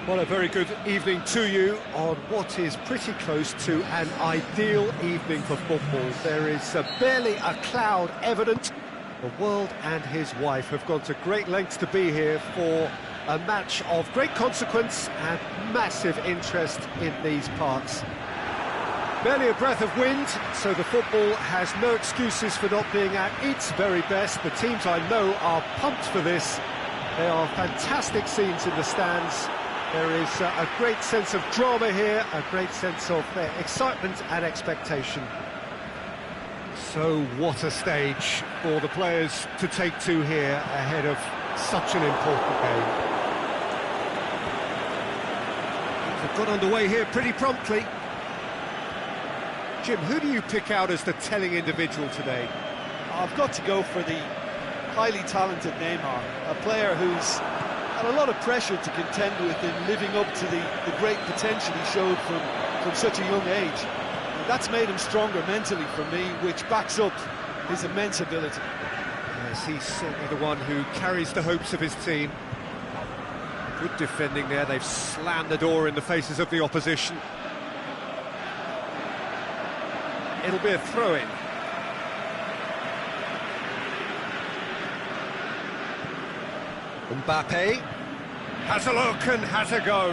Well, a very good evening to you on what is pretty close to an ideal evening for football. There is barely a cloud evident. The world and his wife have gone to great lengths to be here for a match of great consequence and massive interest in these parts. Barely a breath of wind, so the football has no excuses for not being at its very best. The teams I know are pumped for this. There are fantastic scenes in the stands. There is a great sense of drama here, a great sense of excitement and expectation. So what a stage for the players to take to here ahead of such an important game. They've got underway here pretty promptly. Jim, who do you pick out as the telling individual today? I've got to go for the highly talented Neymar, a player who's had a lot of pressure to contend with in living up to the great potential he showed from such a young age. And that's made him stronger mentally for me, which backs up his immense ability. Yes, he's certainly the one who carries the hopes of his team. Good defending there, they've slammed the door in the faces of the opposition. It'll be a throw-in. Mbappe has a look and has a go.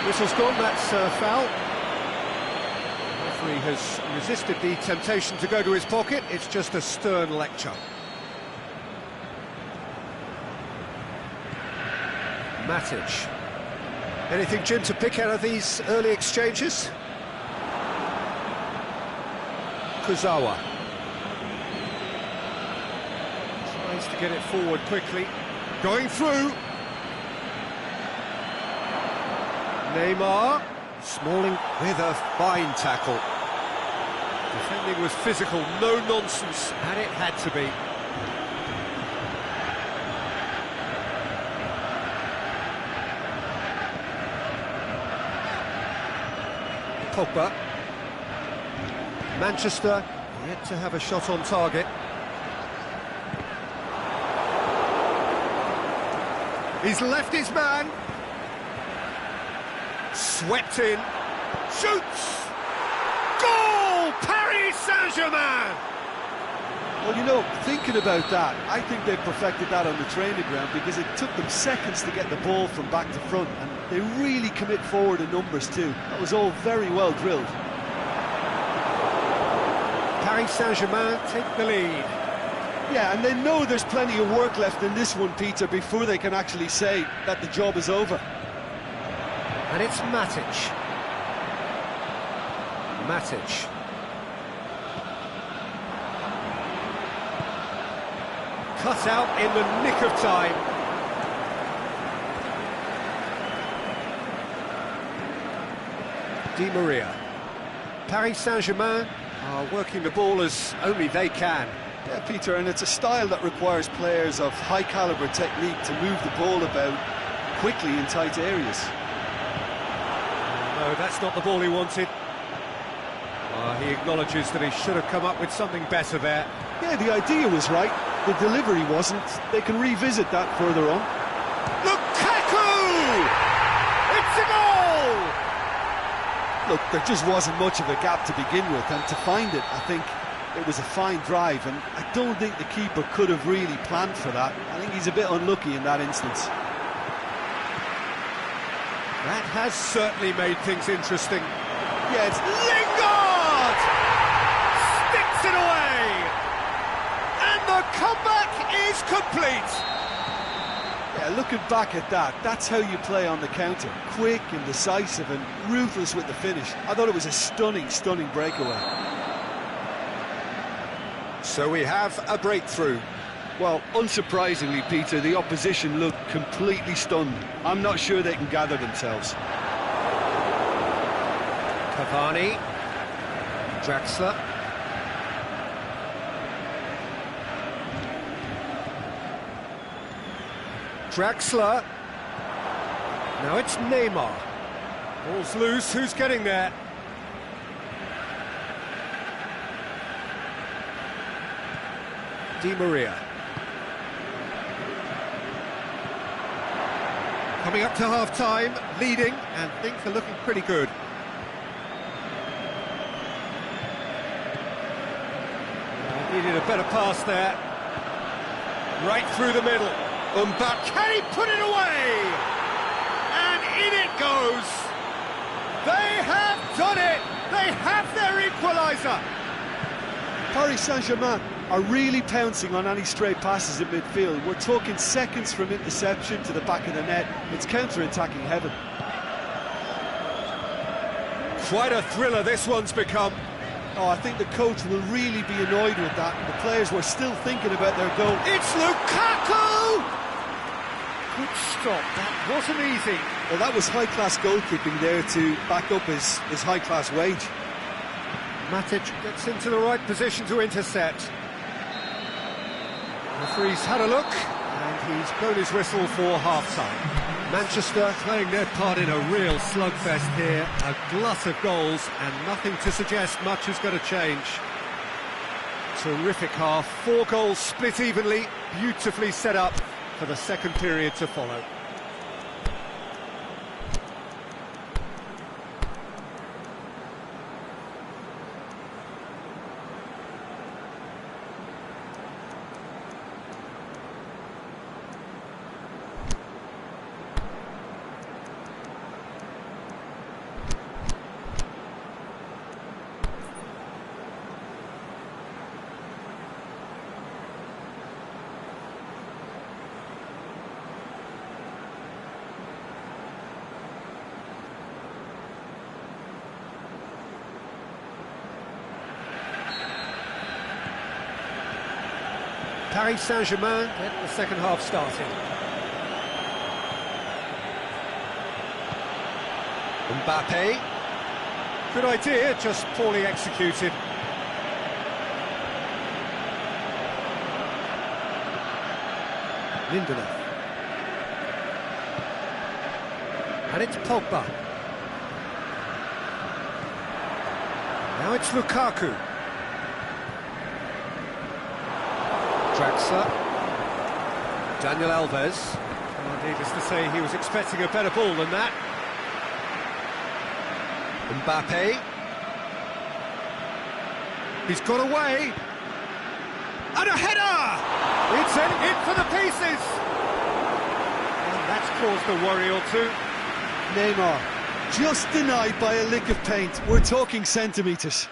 Whistle's gone, that's foul. The referee has resisted the temptation to go to his pocket. It's just a stern lecture. Matic. Anything, Jim, to pick out of these early exchanges? Kurzawa tries to get it forward quickly, going through. Neymar, Smalling with a fine tackle. Defending was physical, no nonsense, and it had to be. Pogba. Manchester yet to have a shot on target. He's left his man. Swept in. Shoots! Goal! Paris Saint-Germain! Well, you know, thinking about that, I think they perfected that on the training ground because it took them seconds to get the ball from back to front, and they really commit forward in numbers too. That was all very well drilled. Paris Saint-Germain take the lead. Yeah, and they know there's plenty of work left in this one, Peter, before they can actually say that the job is over. And it's Matic. Matic. Cut out in the nick of time. Di Maria. Paris Saint-Germain are working the ball as only they can. Yeah, Peter, and it's a style that requires players of high-caliber technique to move the ball about quickly in tight areas. No, that's not the ball he wanted. He acknowledges that he should have come up with something better there. Yeah, the idea was right, the delivery wasn't. They can revisit that further on. Lukaku! It's a goal! Look, there just wasn't much of a gap to begin with, and to find it, I think it was a fine drive, and I don't think the keeper could have really planned for that. I think he's a bit unlucky in that instance. That has certainly made things interesting. Yeah, it's Lingard! Sticks it away! And the comeback is complete! Yeah, looking back at that, that's how you play on the counter. Quick and decisive and ruthless with the finish. I thought it was a stunning, stunning breakaway. So we have a breakthrough. Well, unsurprisingly, Peter, the opposition looked completely stunned. I'm not sure they can gather themselves. Cavani. Draxler. Draxler. Now it's Neymar. Ball's loose, who's getting there? Di Maria. Coming up to half-time, leading, and things are looking pretty good. Needed a better pass there. Right through the middle. Doanlq, can he put it away? And in it goes. They have done it. They have their equaliser. Paris Saint-Germain are really pouncing on any stray passes in midfield. We're talking seconds from interception to the back of the net. It's counter-attacking heaven. Quite a thriller this one's become. Oh, I think the coach will really be annoyed with that. The players were still thinking about their goal. It's Lukaku! Good stop, that wasn't easy. Well, that was high-class goalkeeping there to back up his high-class wage. Matic gets into the right position to intercept. The referee's had a look, and he's blown his whistle for half-time. Manchester playing their part in a real slugfest here, a glut of goals, and nothing to suggest much is going to change. Terrific half, 4 goals split evenly, beautifully set up for the second period to follow. Paris Saint-Germain get the second half started. Mbappe. Good idea, just poorly executed. Lindelof. And it's Pogba. Now it's Lukaku. Draxler. Daniel Alves. Well, needless to say, he was expecting a better ball than that. Mbappe. He's got away. And a header! It's in for the pieces! And that's caused a worry or two. Neymar, just denied by a lick of paint. We're talking centimetres.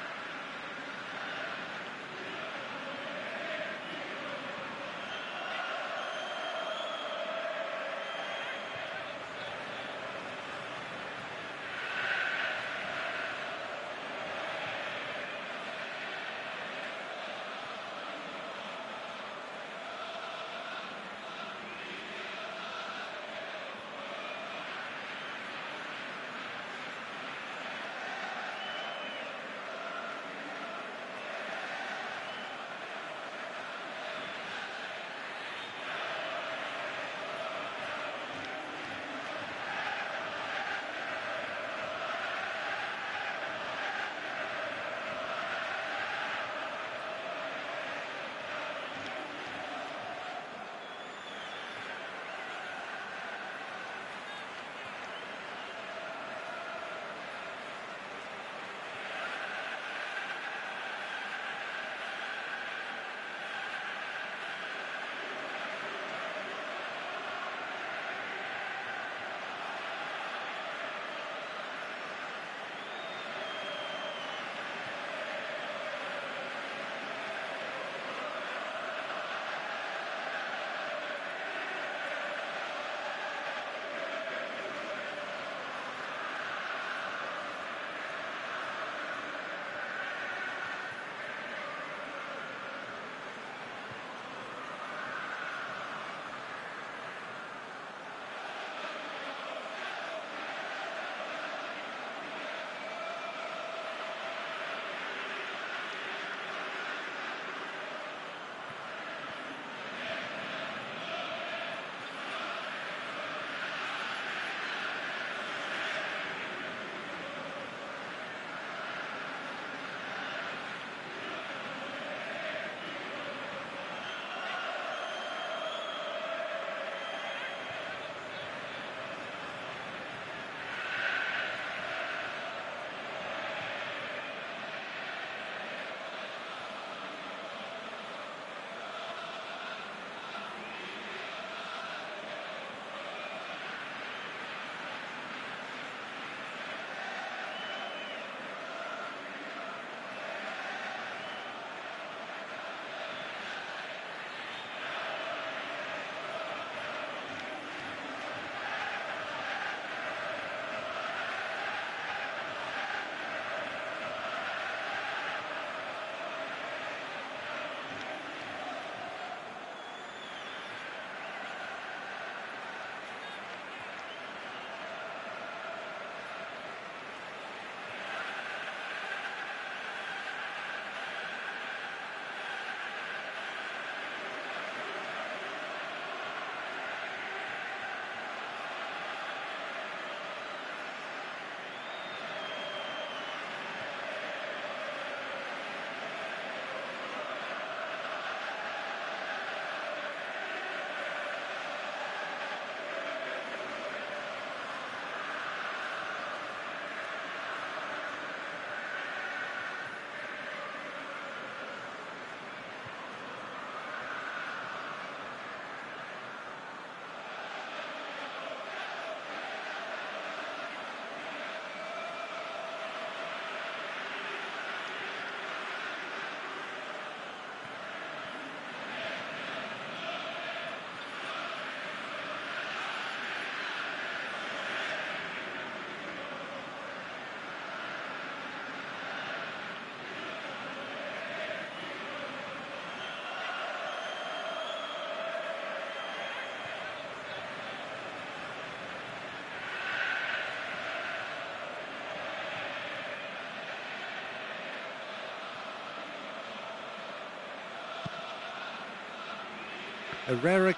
Herrera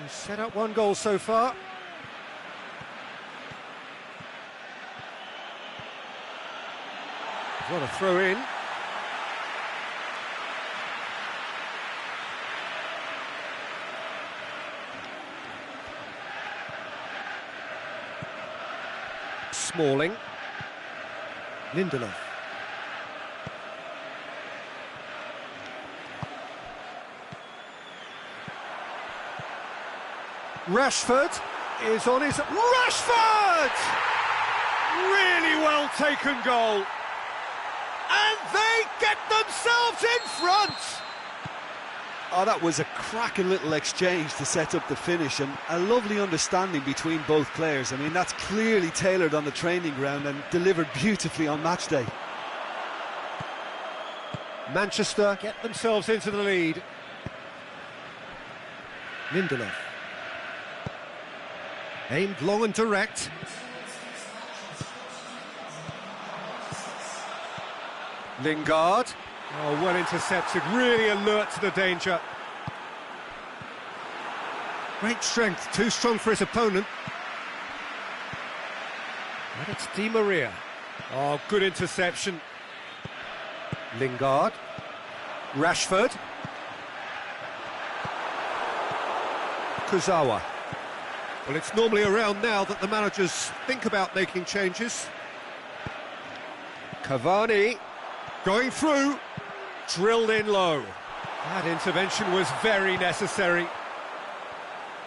has set up one goal so far. What a throw in. Smalling. Lindelof. Rashford is on his... Rashford! Really well taken goal. And they get themselves in front! Oh, that was a cracking little exchange to set up the finish, and a lovely understanding between both players. I mean, that's clearly tailored on the training ground and delivered beautifully on match day. Manchester get themselves into the lead. Lindelof. Aimed long and direct. Lingard. Oh, well intercepted, really alert to the danger. Great strength, too strong for his opponent. And it's Di Maria. Oh, good interception. Lingard. Rashford. Kurzawa. Well, it's normally around now that the managers think about making changes. Cavani. Going through. Drilled in low. That intervention was very necessary.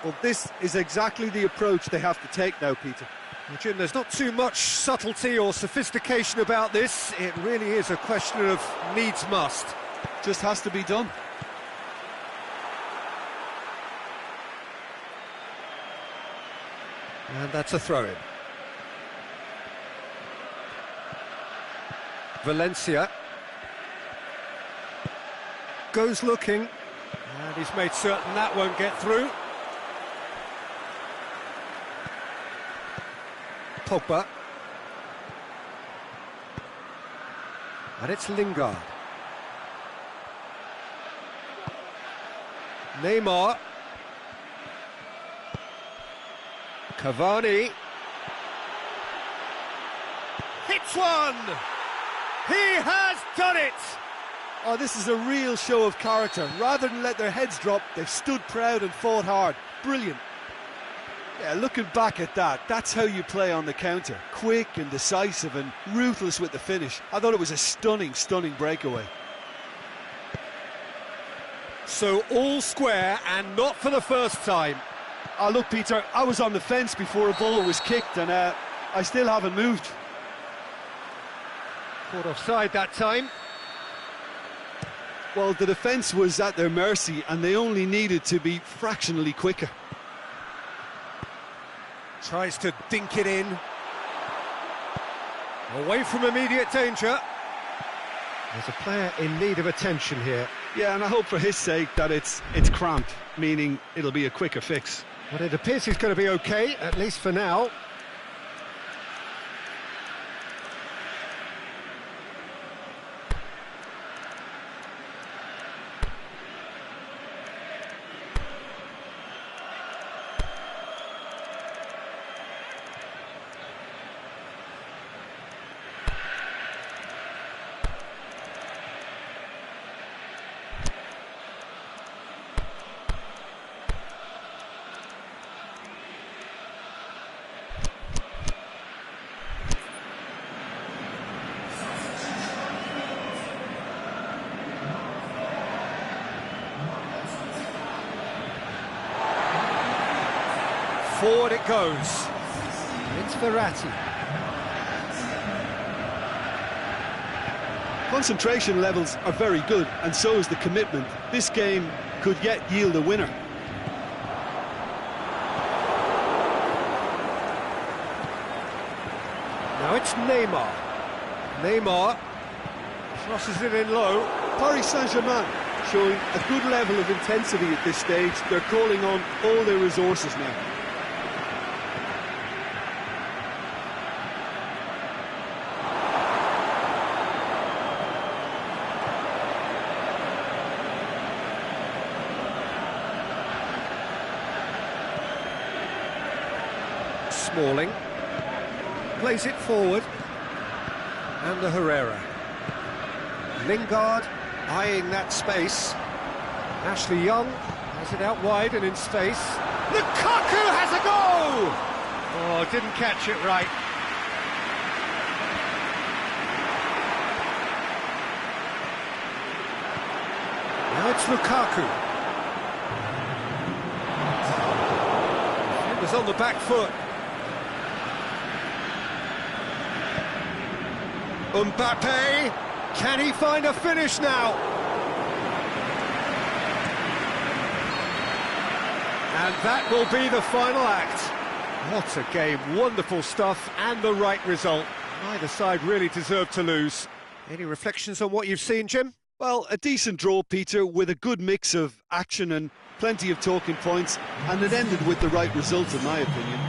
Well, this is exactly the approach they have to take now, Peter. Well, Jim, there's not too much subtlety or sophistication about this. It really is a question of needs must. Just has to be done. And that's a throw-in. Valencia. Goes looking. And he's made certain that won't get through. Pogba. And it's Lingard. Neymar. Cavani. Hits one! He has done it! Oh, this is a real show of character. Rather than let their heads drop, they've stood proud and fought hard. Brilliant. Yeah, looking back at that, that's how you play on the counter. Quick and decisive and ruthless with the finish. I thought it was a stunning, stunning breakaway. So all square, and not for the first time. Oh, look, Peter, I was on the fence before a ball was kicked, and I still haven't moved. Caught offside that time. Well, the defence was at their mercy, and they only needed to be fractionally quicker. Tries to dink it in. Away from immediate danger. There's a player in need of attention here. Yeah, and I hope for his sake that it's cramped, meaning it'll be a quicker fix. But it appears he's going to be okay, at least for now. Forward it goes. It's Verratti. Concentration levels are very good, and so is the commitment. This game could yet yield a winner. Now it's Neymar. Neymar crosses it in low. Paris Saint-Germain showing a good level of intensity at this stage. They're calling on all their resources now. Smalling. Plays it forward. And the Herrera. Lingard eyeing that space. Ashley Young has it out wide and in space. Lukaku has a goal! Oh, didn't catch it right. Now it's Lukaku. It was on the back foot. Mbappe, can he find a finish now? And that will be the final act. What a game, wonderful stuff, and the right result. Neither side really deserved to lose. Any reflections on what you've seen, Jim? Well, a decent draw, Peter, with a good mix of action and plenty of talking points, and it ended with the right result, in my opinion.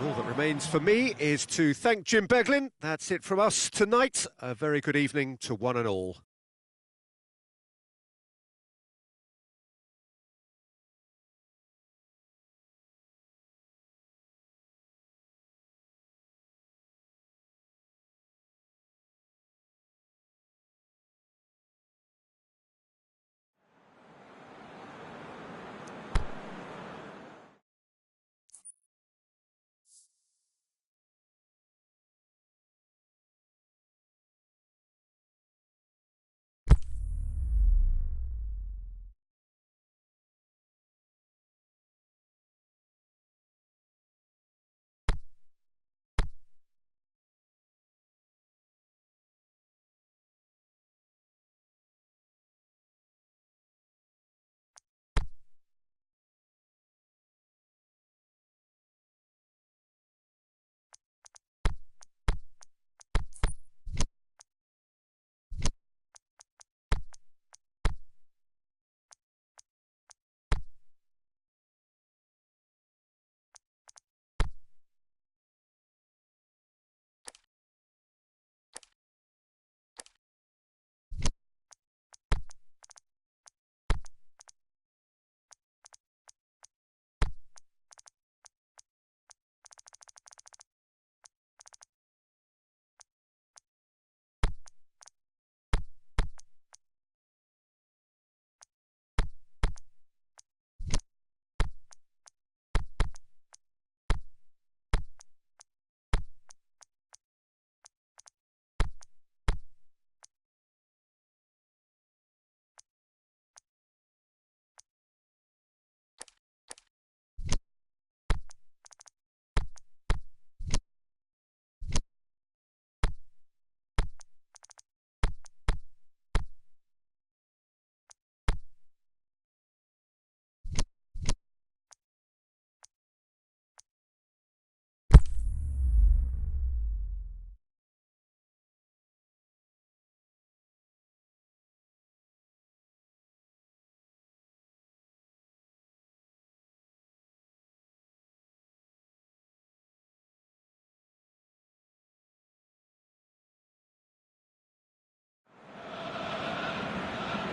And all that remains for me is to thank Jim Beglin. That's it from us tonight. A very good evening to one and all.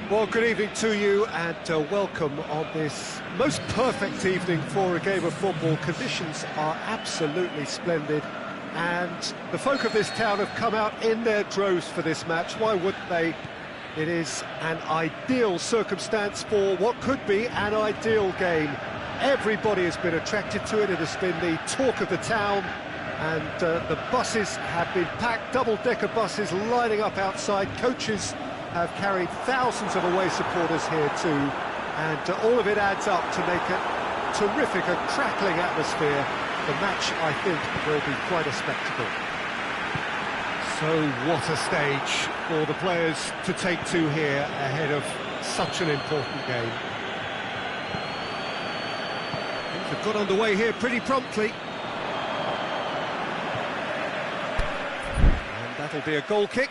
Well, good evening to you and welcome on this most perfect evening for a game of football. Conditions are absolutely splendid and the folk of this town have come out in their droves for this match. Why wouldn't they? It is an ideal circumstance for what could be an ideal game. Everybody has been attracted to it. It has been the talk of the town and the buses have been packed, double-decker buses lining up outside. Coaches have carried thousands of away supporters here too, and all of it adds up to make a terrific, a crackling atmosphere. The match, I think, will be quite a spectacle. So what a stage for the players to take to here ahead of such an important game. Things have got underway here pretty promptly. And that'll be a goal kick.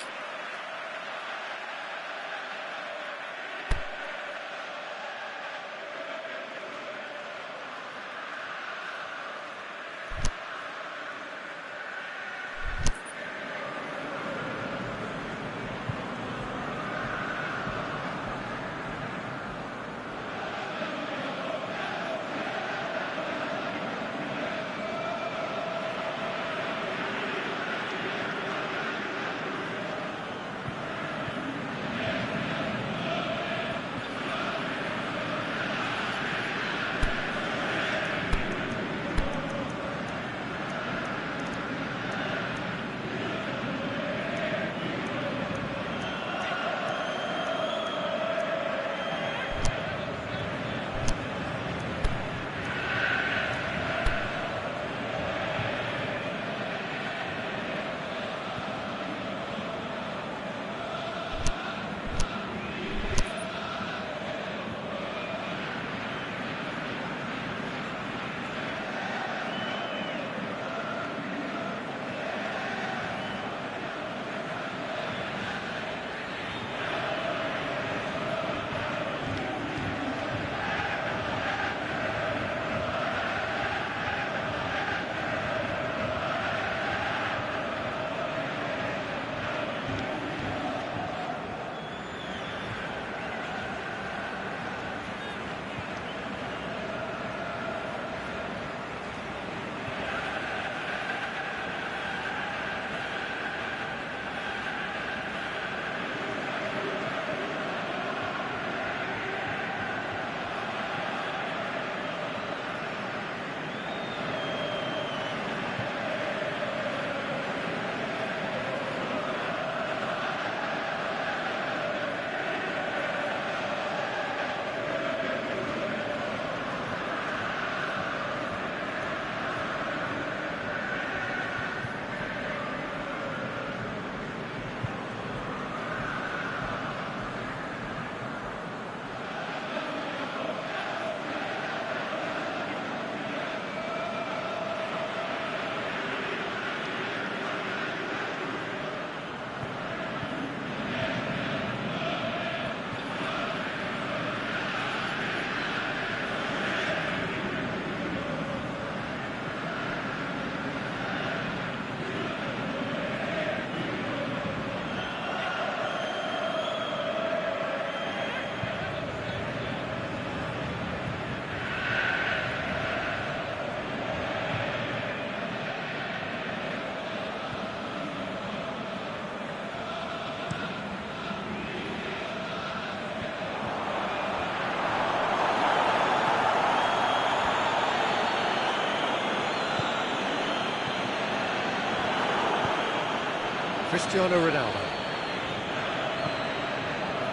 Cristiano Ronaldo.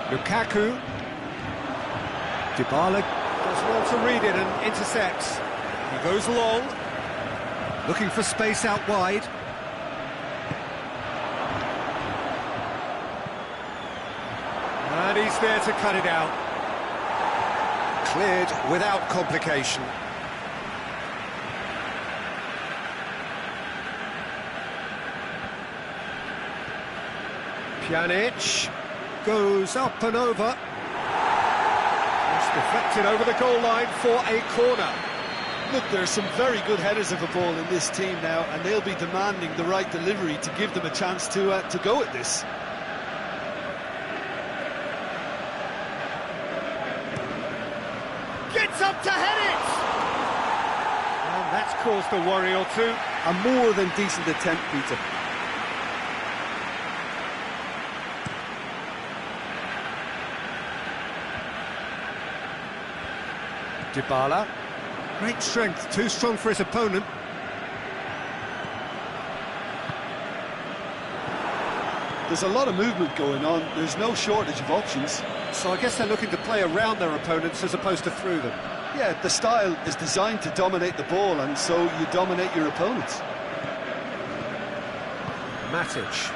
Lukaku. Dybala does well to read it and intercepts. He goes long, looking for space out wide. And he's there to cut it out. Cleared without complication. Pjanic goes up and over. It's deflected over the goal line for a corner. Look, there are some very good headers of a ball in this team now, and they'll be demanding the right delivery to give them a chance to go at this. Gets up to head it! And that's caused a worry or two. A more than decent attempt, Peter. Dybala, great strength, too strong for his opponent. There's a lot of movement going on, there's no shortage of options. So I guess they're looking to play around their opponents as opposed to through them. Yeah, the style is designed to dominate the ball, and so you dominate your opponents. Matic.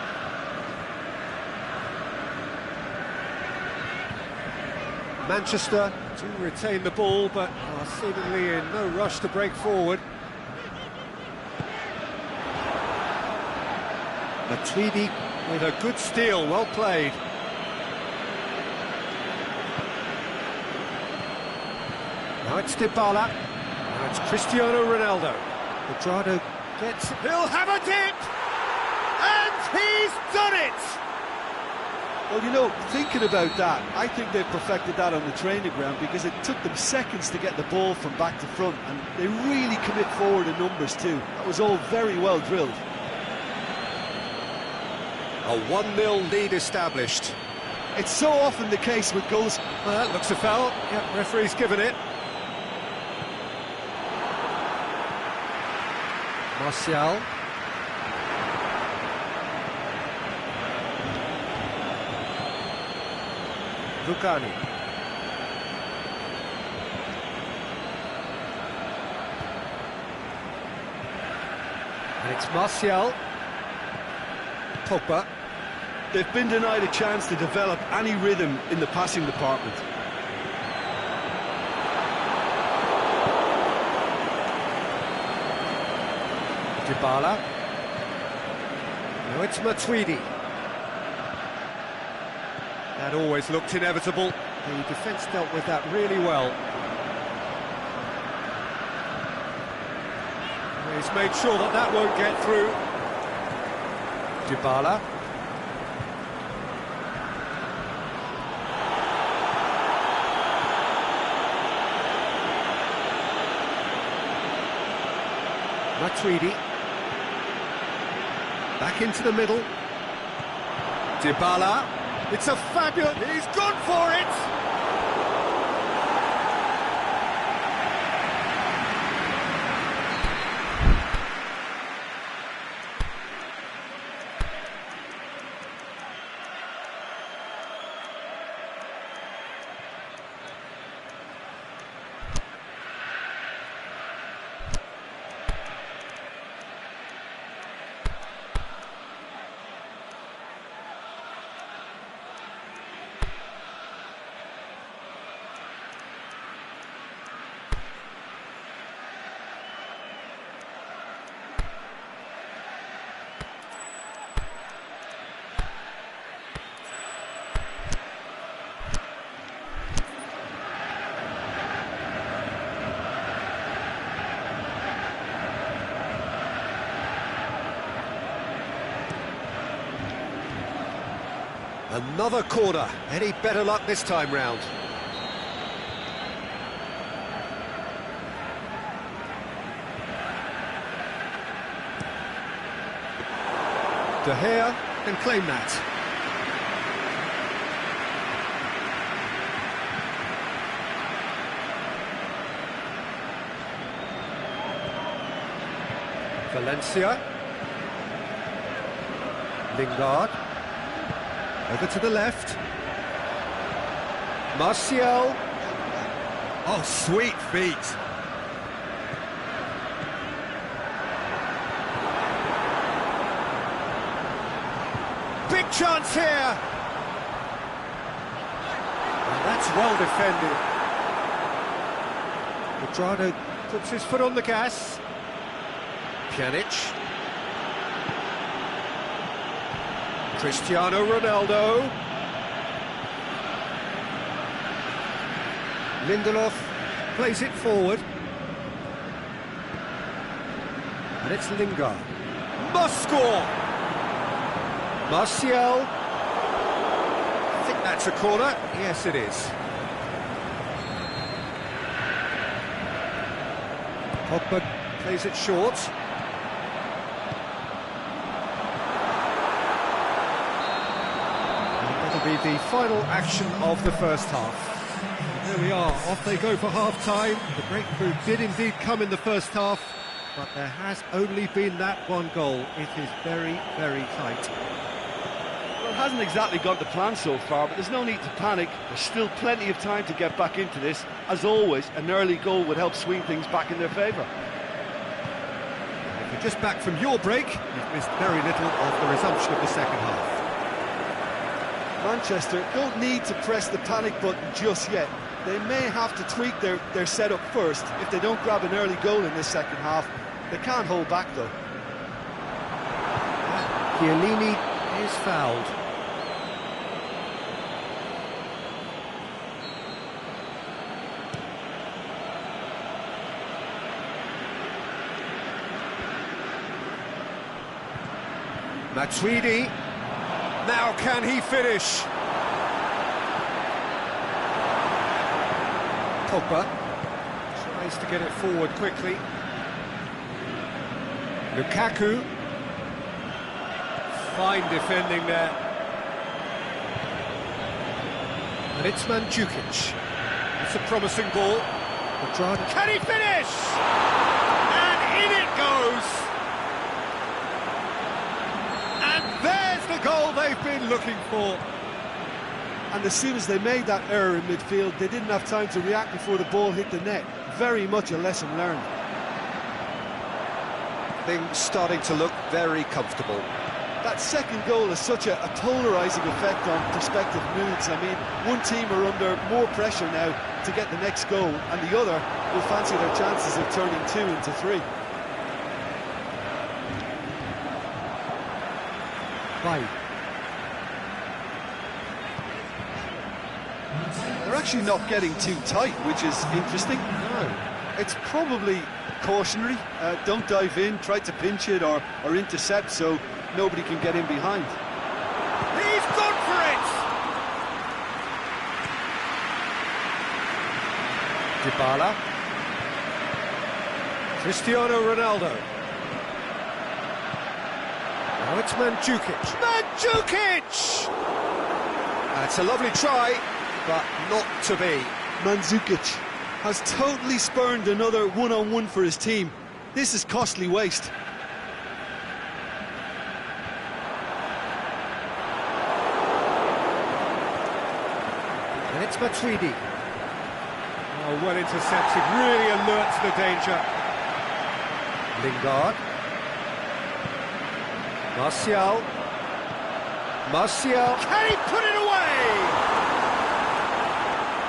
Manchester do retain the ball, but are seemingly in no rush to break forward. Matuidi with a good steal, well played. Now it's Dybala, now it's Cristiano Ronaldo. Cuadrado gets it, he'll have a dip! And he's done it! Well, you know, thinking about that, I think they've perfected that on the training ground, because it took them seconds to get the ball from back to front, and they really commit forward in numbers too. That was all very well drilled. A 1-0 lead established. It's so often the case with goals. Well, that looks a foul. Yep, referee's given it. Martial. Lucani. And it's Martial. Pogba. They've been denied a chance to develop any rhythm in the passing department. Dybala. Now it's Matuidi. That always looked inevitable. The defence dealt with that really well. He's made sure that that won't get through. Dybala. Matuidi. Back into the middle. Dybala. It's a fabulous... He's gone for it! Another corner. Any better luck this time round? De Gea can claim that. Valencia. Lingard. Over to the left. Martial. Oh, sweet feet. Big chance here. And that's well defended. Quadrado puts his foot on the gas. Pjanic. Cristiano Ronaldo. Lindelof plays it forward. And it's Lingard. Must score! Martial. I think that's a corner. Yes, it is. Pogba plays it short. And that'll be the final action of the first half. There we are, off they go for half-time. The breakthrough did indeed come in the first half, but there has only been that one goal. It is very, very tight. Well, it hasn't exactly gone to plan so far, but there's no need to panic. There's still plenty of time to get back into this. As always, an early goal would help swing things back in their favour. If you're just back from your break, you've missed very little of the resumption of the second half. Manchester don't need to press the panic button just yet. They may have to tweak their setup first. If they don't grab an early goal in this second half, they can't hold back though. Chiellini is fouled. Matuidi. Now can he finish? Pogba tries to get it forward quickly. Lukaku. Fine defending there. And it's Mandzukic. It's a promising ball. Quadrado. Can he finish? And in it goes! And there's the goal they've been looking for. And as soon as they made that error in midfield, they didn't have time to react before the ball hit the net. Very much a lesson learned. Things starting to look very comfortable. That second goal has such a polarising effect on prospective moods. I mean, one team are under more pressure now to get the next goal, and the other will fancy their chances of turning 2 into 3. Right. They're actually not getting too tight, which is interesting. No. It's probably cautionary. Don't dive in, try to pinch it or intercept so nobody can get in behind. He's gone for it! Dybala. Cristiano Ronaldo. Now it's Mandzukic. Mandzukic! That's a lovely try, but not to be. Mandzukic has totally spurned another one-on-one for his team. This is costly waste. And it's Matuidi. Oh, well intercepted, really alert to the danger. Lingard. Martial. Martial. Can he put it away?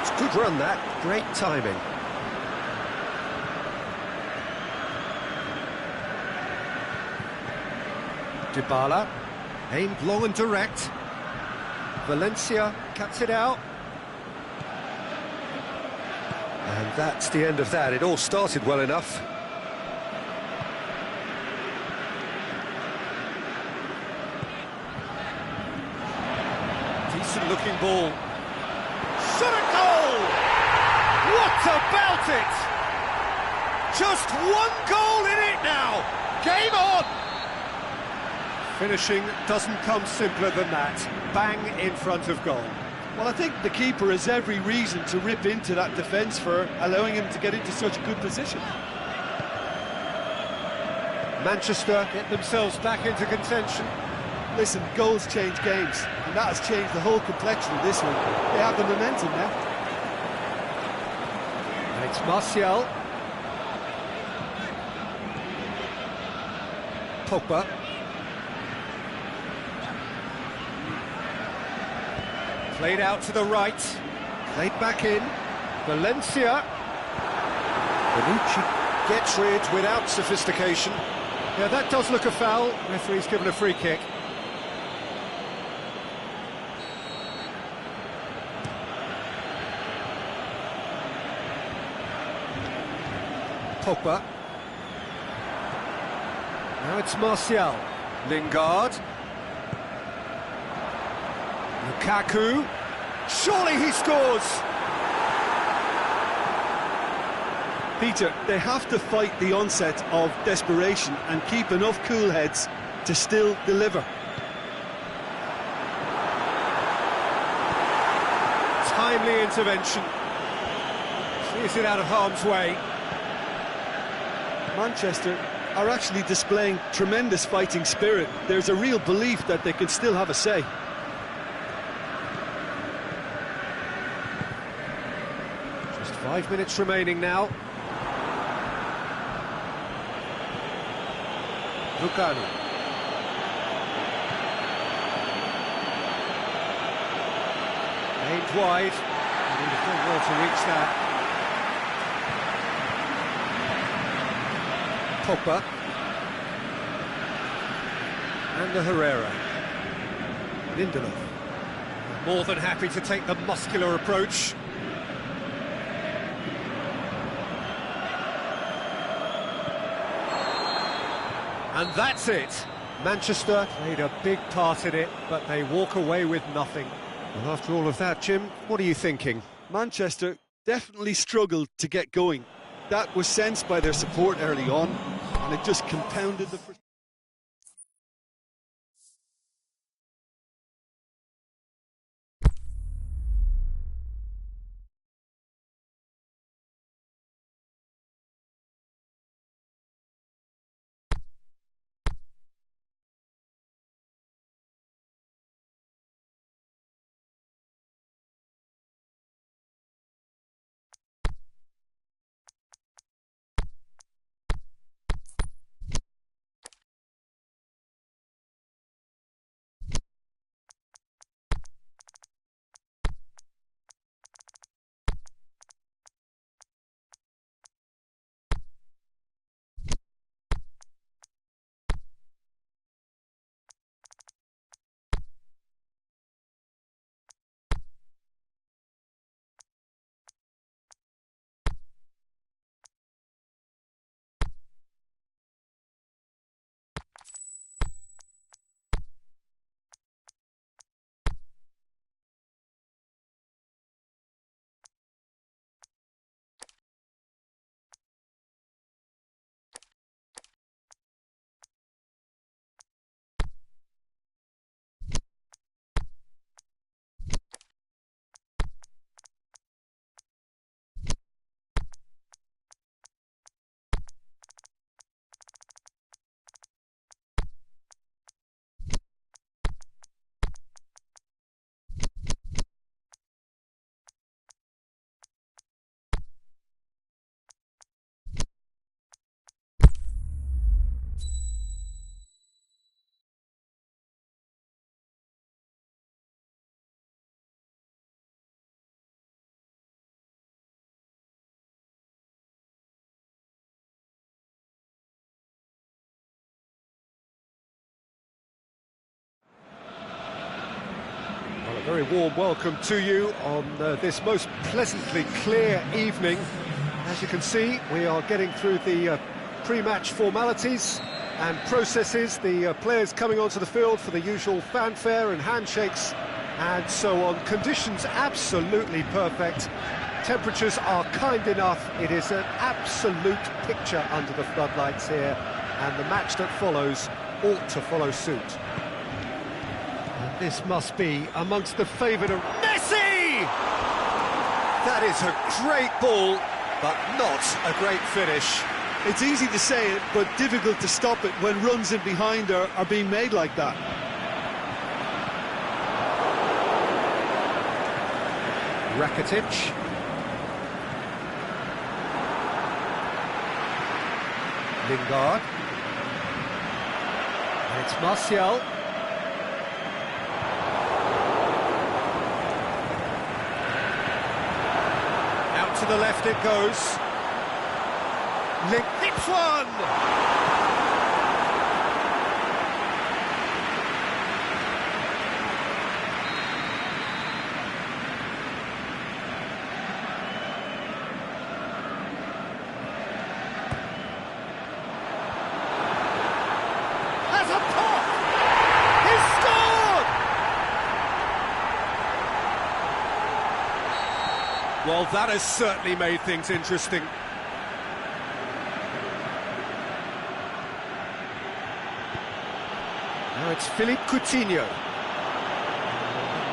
It's a good run that, great timing. Dybala, aimed long and direct. Valencia cuts it out. And that's the end of that. It all started well enough. Decent looking ball. Shot a goal! What about it? Just one goal in it now. Game on! Finishing doesn't come simpler than that. Bang in front of goal. Well, I think the keeper has every reason to rip into that defence for allowing him to get into such a good position. Manchester get themselves back into contention. Listen, goals change games, and that has changed the whole complexion of this one. They have the momentum now. And it's Martial. Pogba. Played out to the right. Played back in. Valencia. Bonucci gets rid without sophistication. Yeah, that does look a foul. Referee's given a free kick. Pogba. Now it's Martial. Lingard. Lukaku. Surely he scores! Peter, they have to fight the onset of desperation and keep enough cool heads to still deliver. Timely intervention. Clears it out of harm's way. Manchester are actually displaying tremendous fighting spirit. There's a real belief that they can still have a say. Just 5 minutes remaining now. Lukaku. Aimed wide. He would have done well to reach that. Pogba. And the Herrera. Lindelof. More than happy to take the muscular approach. And that's it. Manchester played a big part in it, but they walk away with nothing. Well, after all of that, Jim, what are you thinking? Manchester definitely struggled to get going. That was sensed by their support early on, and it just compounded the frustration. Well, a very warm welcome to you on this most pleasantly clear evening. As you can see, we are getting through the pre-match formalities and processes, the players coming onto the field for the usual fanfare and handshakes and so on. Conditions absolutely perfect. Temperatures are kind enough. It is an absolute picture under the floodlights here, and the match that follows ought to follow suit. And this must be amongst the favoured of Messi! That is a great ball, but not a great finish. It's easy to say it, but difficult to stop it when runs in behind are being made like that. Rakitic. Lingard. And it's Martial. Out to the left it goes. Hits one! Well, that has certainly made things interesting. Now it's Philippe Coutinho.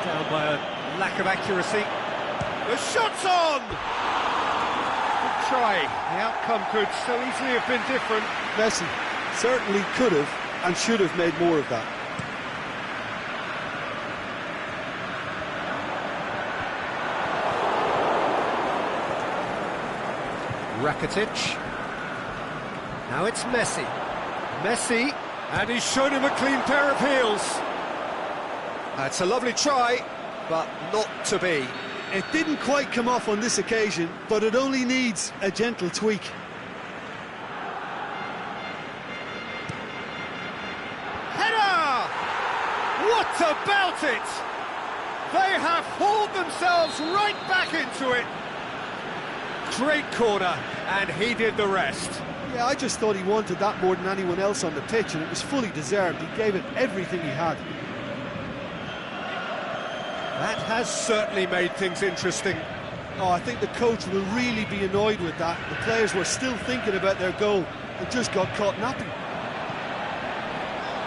Down by a lack of accuracy. The shot's on! Good try. The outcome could so easily have been different. Messi certainly could have and should have made more of that. Rakitic. Now it's Messi. Messi, and he's shown him a clean pair of heels. That's a lovely try, but not to be. It didn't quite come off on this occasion, but it only needs a gentle tweak. Header! What about it? They have hauled themselves right back into it. Great corner, and he did the rest. Yeah, I just thought he wanted that more than anyone else on the pitch, and it was fully deserved. He gave it everything he had. That has certainly made things interesting. Oh, I think the coach will really be annoyed with that. The players were still thinking about their goal and just got caught napping.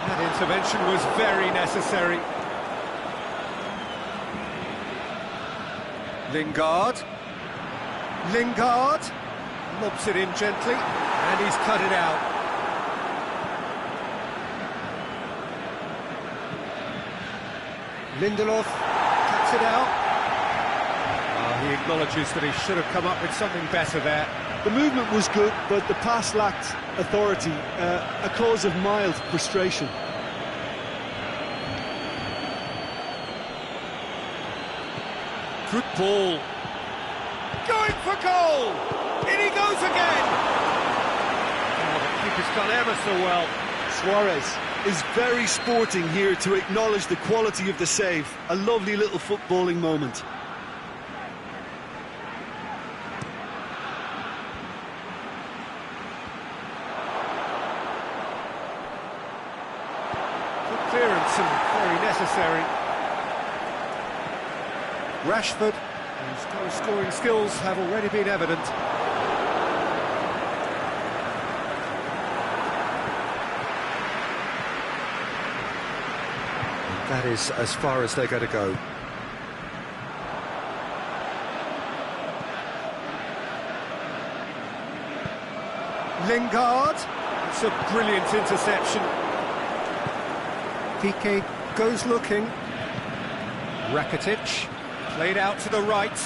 That intervention was very necessary. Lingard. Lingard lobs it in gently, and he's cut it out. Lindelof cuts it out. Oh, he acknowledges that he should have come up with something better there. The movement was good, but the pass lacked authority, a cause of mild frustration. Good ball. Going for goal! In he goes again! Oh, the keeper's done ever so well. Suarez is very sporting here to acknowledge the quality of the save. A lovely little footballing moment. Good clearance and very necessary. Rashford, whose goal-scoring skills have already been evident. And that is as far as they're going to go. Lingard, it's a brilliant interception. Piqué goes looking. Rakitic. Played out to the right.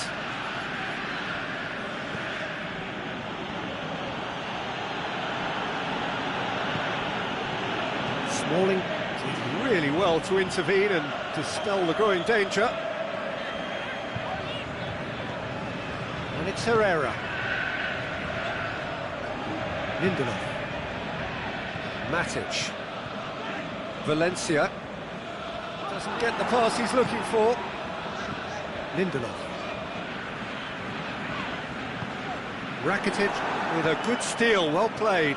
Smalling did really well to intervene and dispel the growing danger. And it's Herrera. Lindelof. Matic. Valencia. Doesn't get the pass he's looking for. Lindelof. Rakitic with a good steal, well played.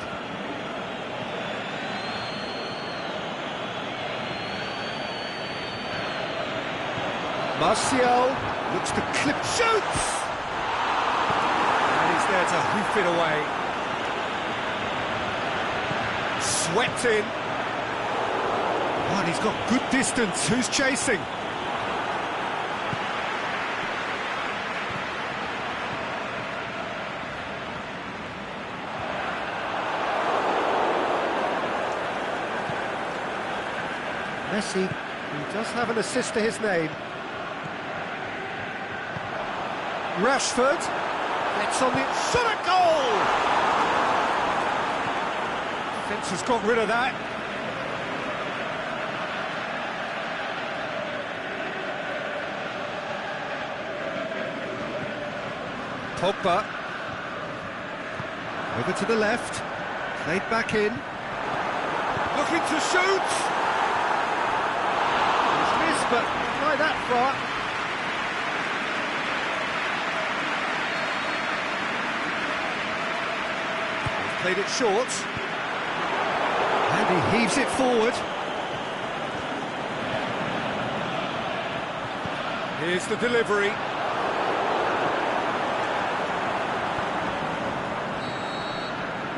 Martial looks to clip, shoots! And he's there to hoof it away. Swept in. Oh, and he's got good distance. Who's chasing? Messi, who does have an assist to his name. Rashford gets on the shot at goal. Defence has got rid of that. Pogba over to the left, played back in, looking to shoot. He's missed, but not that far. Played it short, and he heaves it forward. Here's the delivery.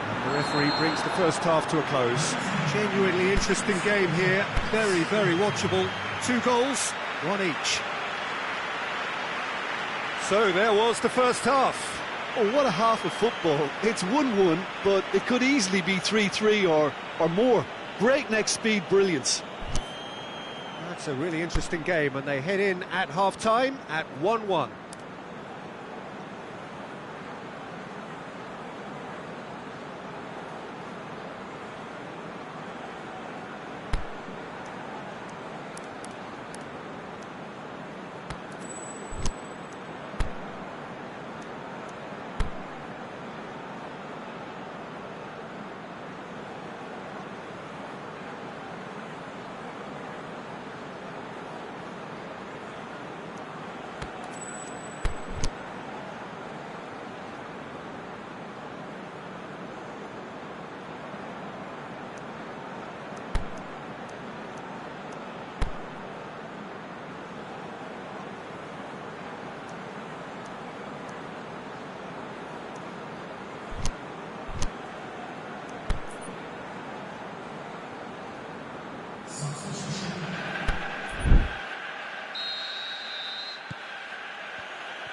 And the referee brings the first half to a close. Genuinely interesting game here, very, very watchable. 2 goals, 1 each. So there was the first half. Oh, what a half of football. It's 1-1, but it could easily be 3-3 or more. Breakneck speed brilliance. That's a really interesting game, and they head in at half-time at 1-1.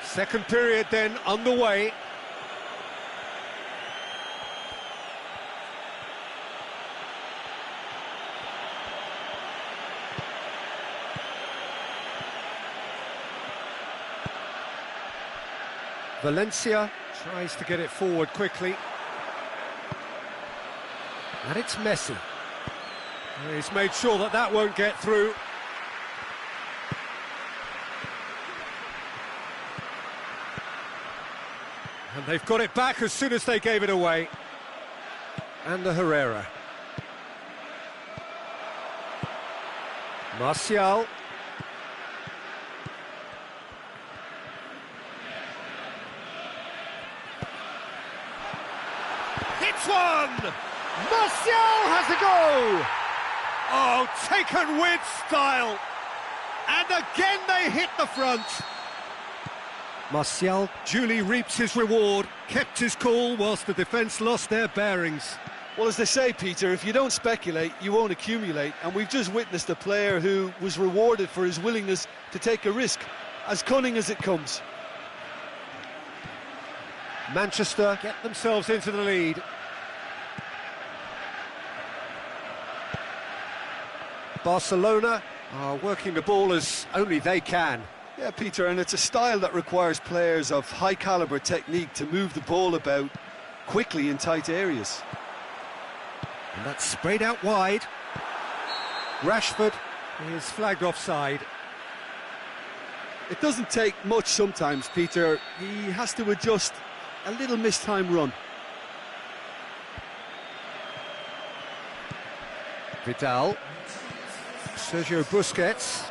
Second period then underway. Valencia tries to get it forward quickly. And it's Messi. He's made sure that that won't get through. And they've got it back as soon as they gave it away. And the Herrera. Martial. Hits one! Martial has a go! Oh, taken with style! And again they hit the front! Martial duly reaps his reward, kept his cool whilst the defence lost their bearings. Well, as they say, Peter, if you don't speculate, you won't accumulate. And we've just witnessed a player who was rewarded for his willingness to take a risk, as cunning as it comes. Manchester get themselves into the lead. Barcelona are working the ball as only they can. Yeah, Peter, and it's a style that requires players of high-caliber technique to move the ball about quickly in tight areas. And that's sprayed out wide. Rashford is flagged offside. It doesn't take much sometimes, Peter. He has to adjust a little mistimed run. Vidal. Sergio Busquets.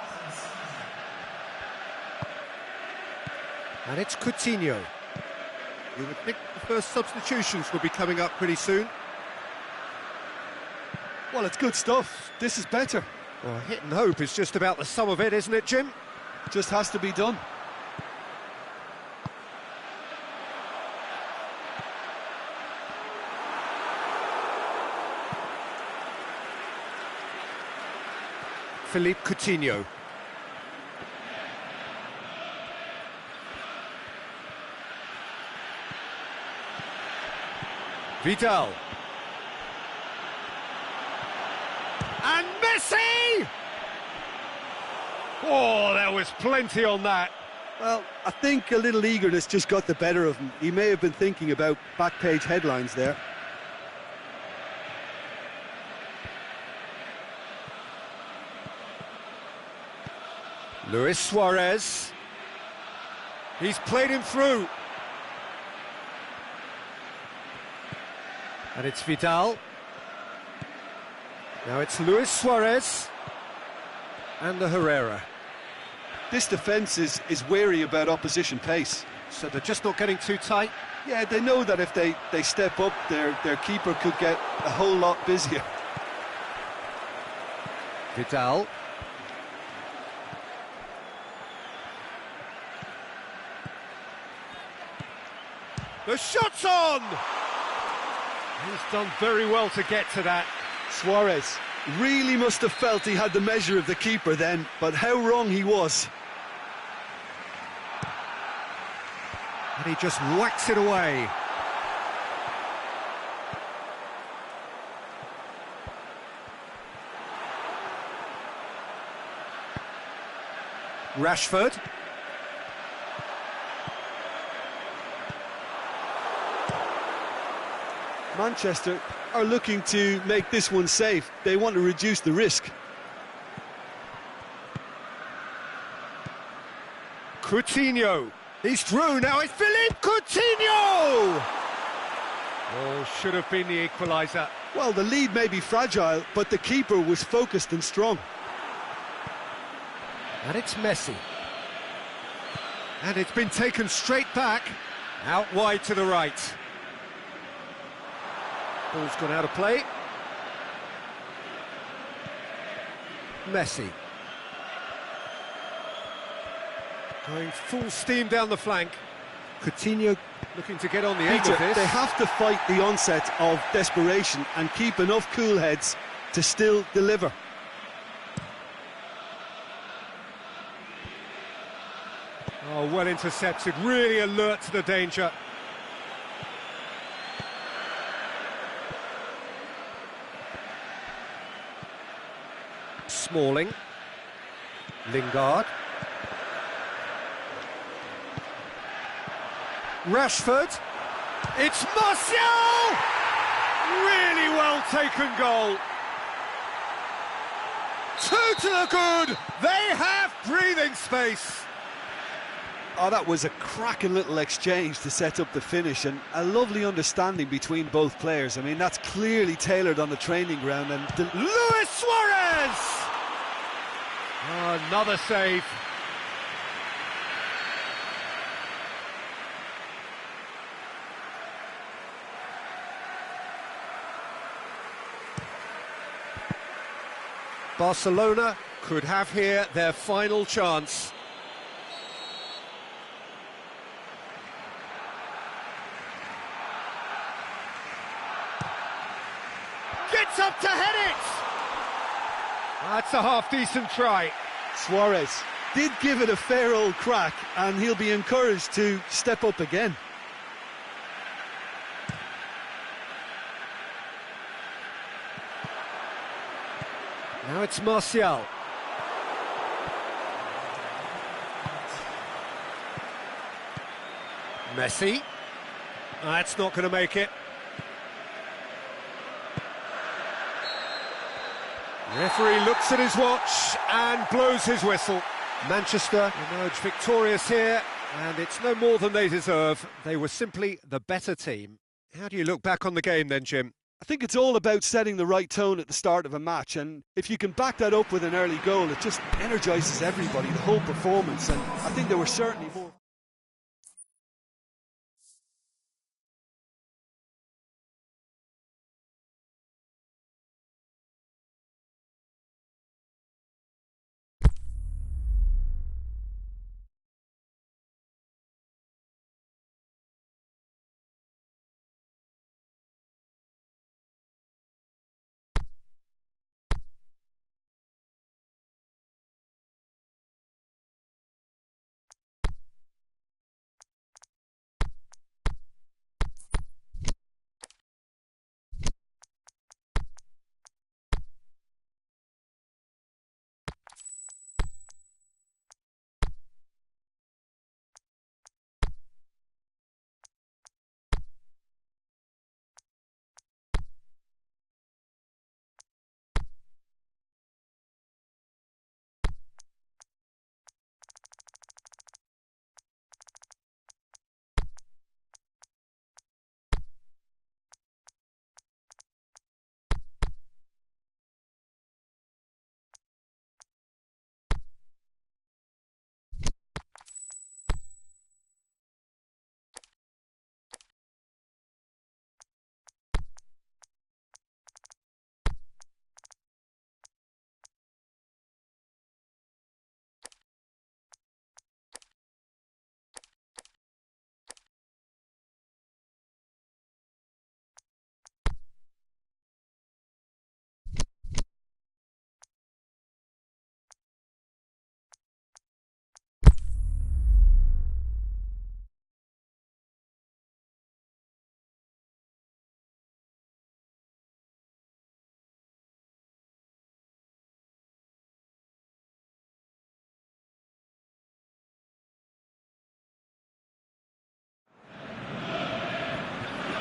And it's Coutinho. You would think the first substitutions will be coming up pretty soon. Well, it's good stuff. This is better. Well, hit and hope is just about the sum of it, isn't it, Jim? Just has to be done. Philippe Coutinho. Vidal. And Messi! Oh, there was plenty on that. Well, I think a little eagerness just got the better of him. He may have been thinking about back-page headlines there. Luis Suarez. He's played him through. And it's Vidal. Now it's Luis Suarez. And the Herrera. This defence is wary about opposition pace. So they're just not getting too tight? Yeah, they know that if they step up, their keeper could get a whole lot busier. Vidal. The shot's on! He's done very well to get to that. Suarez really must have felt he had the measure of the keeper then, but how wrong he was. And he just whacks it away. Rashford. Manchester are looking to make this one safe. They want to reduce the risk. Coutinho. He's through, now it's Philippe Coutinho! Oh, should have been the equaliser. Well, the lead may be fragile, but the keeper was focused and strong. And it's Messi. And it's been taken straight back, out wide to the right. Ball's gone out of play. Messi. Going full steam down the flank. Coutinho looking to get on the end of this. They have to fight the onset of desperation and keep enough cool heads to still deliver. Oh, well intercepted, really alert to the danger. Smalling. Lingard. Rashford. It's Martial! Really well taken goal. 2 to the good. They have breathing space. Oh, that was a cracking little exchange to set up the finish, and a lovely understanding between both players. I mean, that's clearly tailored on the training ground. And Luis Suarez! Oh, another save. Barcelona could have here their final chance. Gets up to head it! That's a half-decent try. Suarez did give it a fair old crack, and he'll be encouraged to step up again. Now it's Martial. Messi. That's not going to make it. The referee looks at his watch and blows his whistle. Manchester emerge victorious here, and it's no more than they deserve. They were simply the better team. How do you look back on the game then, Jim? I think it's all about setting the right tone at the start of a match, and if you can back that up with an early goal, it just energises everybody, the whole performance, and I think there were certainly more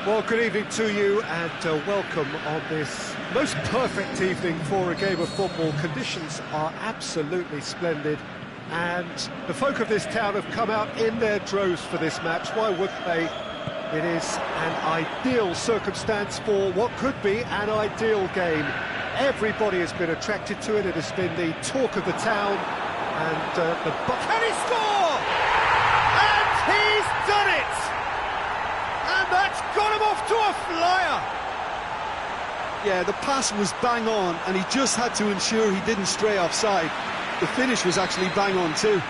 Well, good evening to you and welcome on this most perfect evening for a game of football. Conditions are absolutely splendid and the folk of this town have come out in their droves for this match. Why wouldn't they? It is an ideal circumstance for what could be an ideal game. Everybody has been attracted to it. It has been the talk of the town and can he score? And he's done it! And that's got him off to a flyer! Yeah, the pass was bang on, and he just had to ensure he didn't stray offside. The finish was actually bang on too.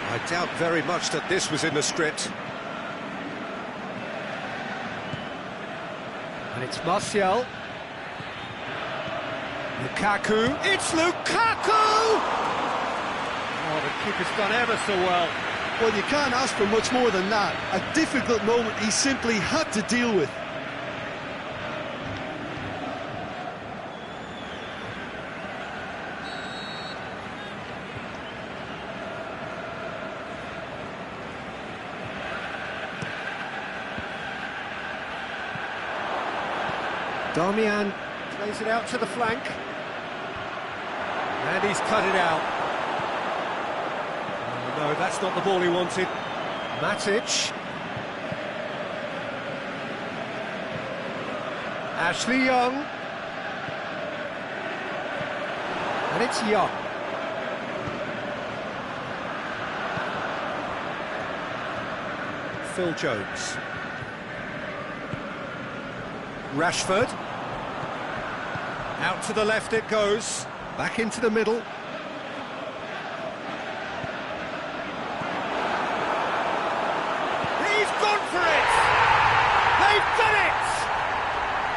I doubt very much that this was in the script. And it's Martial. Lukaku. It's Lukaku! Oh, the keeper's done ever so well. Well, you can't ask for much more than that. A difficult moment he simply had to deal with. Darmian plays it out to the flank. And he's cut it out. Oh, no, that's not the ball he wanted. Matic. Ashley Young. And it's Young. Phil Jones. Rashford. Out to the left it goes. Back into the middle. He's gone for it! They've done it!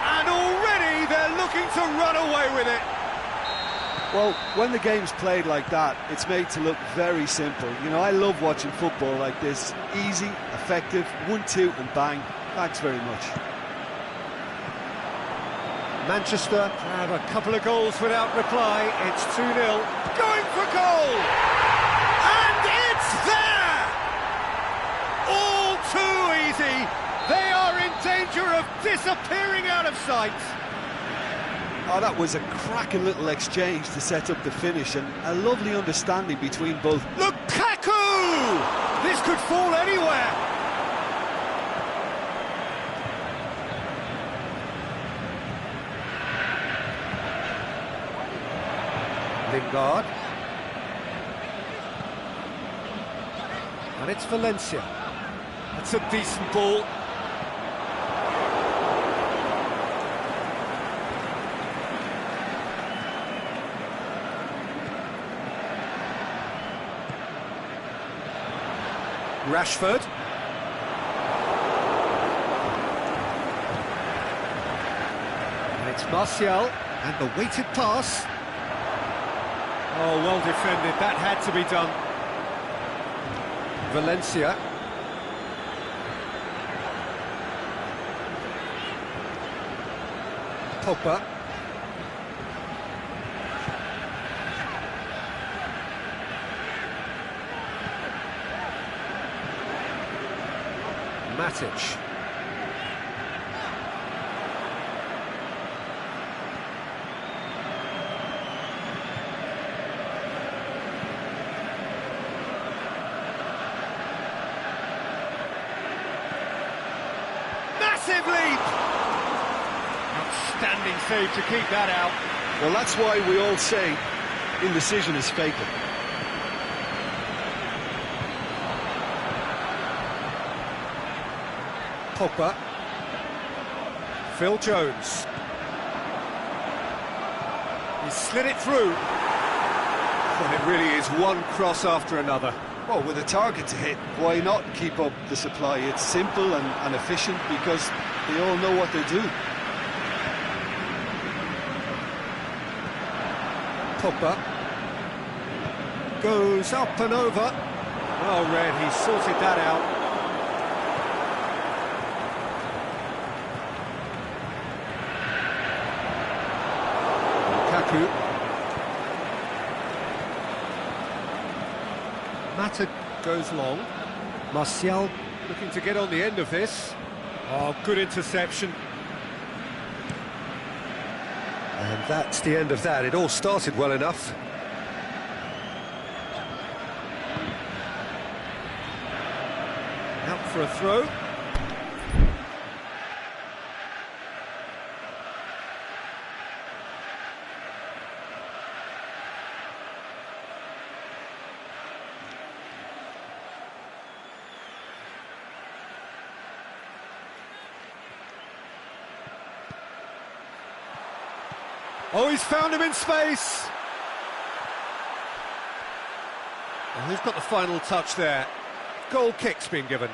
And already they're looking to run away with it. Well, when the game's played like that, it's made to look very simple. You know, I love watching football like this. Easy, effective, 1-2 and bang. Thanks very much. Manchester have a couple of goals without reply. It's 2-0. Going for goal! And it's there! All too easy. They are in danger of disappearing out of sight. Oh, that was a cracking little exchange to set up the finish, and a lovely understanding between both. Lukaku! This could fall anywhere. Lingard. And it's Valencia. That's a decent ball. Rashford. And it's Martial. And the weighted pass. Oh, well defended, that had to be done. Valencia. Pogba. Matic. Massive leap! Outstanding save to keep that out. Well, that's why we all say indecision is fatal. Pogba. Phil Jones. He slid it through. Well, it really is one cross after another. Well, with a target to hit, why not keep up the supply? It's simple and efficient because they all know what they're doing. Pogba. Goes up and over. Well read, he sorted that out. Lukaku. Mata goes long. Martial Looking to get on the end of this. Oh, good interception. And that's the end of that. It all started well enough. Out for a throw. Oh, he's found him in space. And who's got the final touch there? Goal kick's been given.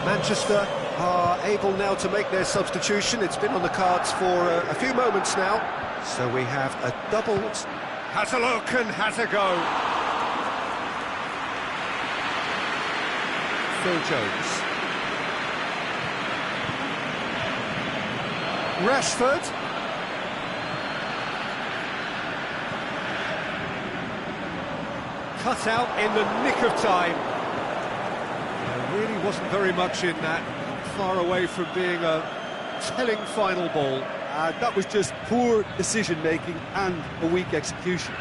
Manchester are able now to make their substitution. It's been on the cards for a few moments now. So we have a double. Has a look and has a go. Phil Jones. Rashford. Cut out in the nick of time. Really wasn't very much in that, far away from being a telling final ball. That was just poor decision-making and a weak execution.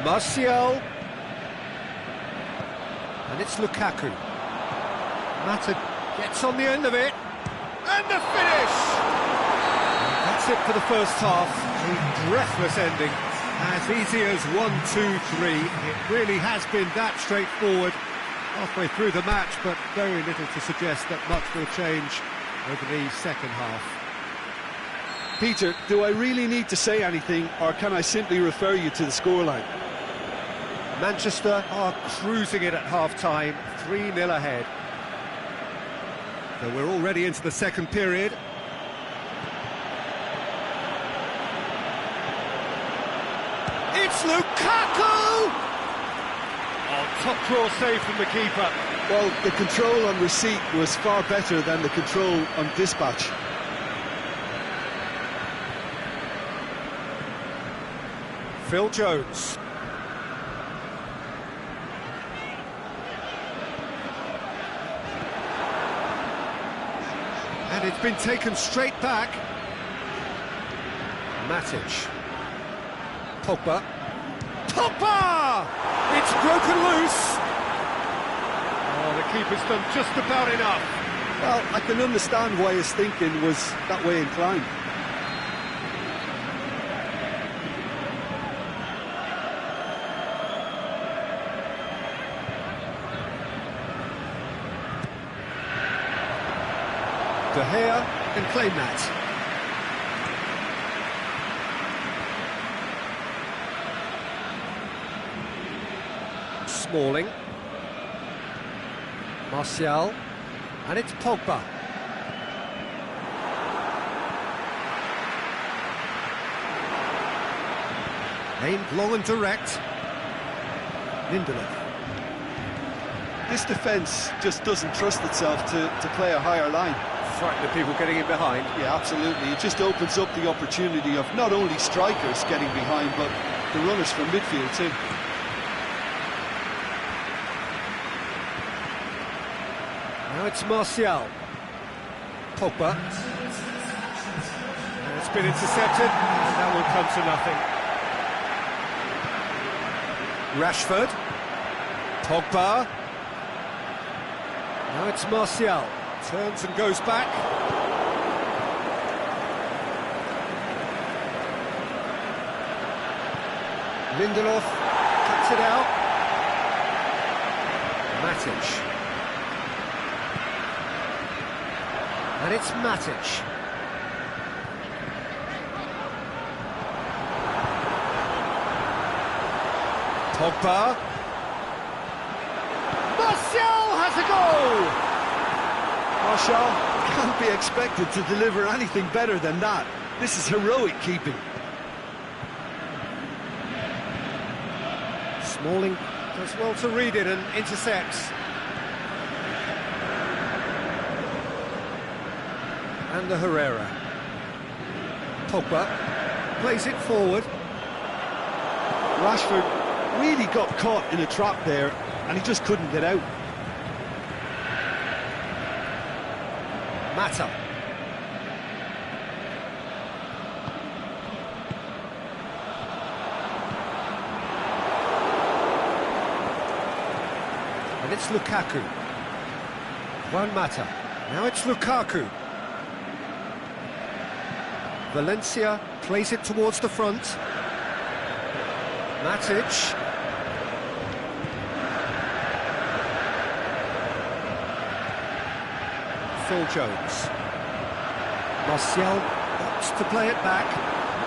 Martial. And it's Lukaku. Mata gets on the end of it. And the finish! That's it for the first half. A breathless ending. As easy as 1, 2, 3. It really has been that straightforward. Halfway through the match, but very little to suggest that much will change over the second half. Peter, do I really need to say anything, or can I simply refer you to the scoreline? Manchester are cruising it at half-time, 3-0 ahead. So we're already into the second period. It's Lukaku! Oh, top draw save from the keeper. Well, the control on receipt was far better than the control on dispatch. Phil Jones. And it's been taken straight back. Matic. Pogba. Pogba! It's broken loose. Oh, the keeper's done just about enough. Well, I can understand why his thinking was that way inclined. De Gea can claim that. Smalling. Martial. And it's Pogba. Aimed long and direct. Lindelof. This defence just doesn't trust itself to play a higher line. Frightened of people getting in behind. Yeah, absolutely. It just opens up the opportunity of not only strikers getting behind, but the runners from midfield too. Now it's Martial. Pogba. And it's been intercepted, and that will come to nothing. Rashford. Pogba. Now it's Martial. Turns and goes back. Lindelof cuts it out. Matic. And it's Matic. Pogba. Martial has a goal! Martial can't be expected to deliver anything better than that. This is heroic keeping. Smalling does well to read it and intercepts. And the Herrera. Pogba plays it forward. Rashford really got caught in a trap there, and he just couldn't get out. Mata. And it's Lukaku. Juan Mata. Now it's Lukaku. Valencia plays it towards the front. Matic. Phil Jones. Martial wants to play it back.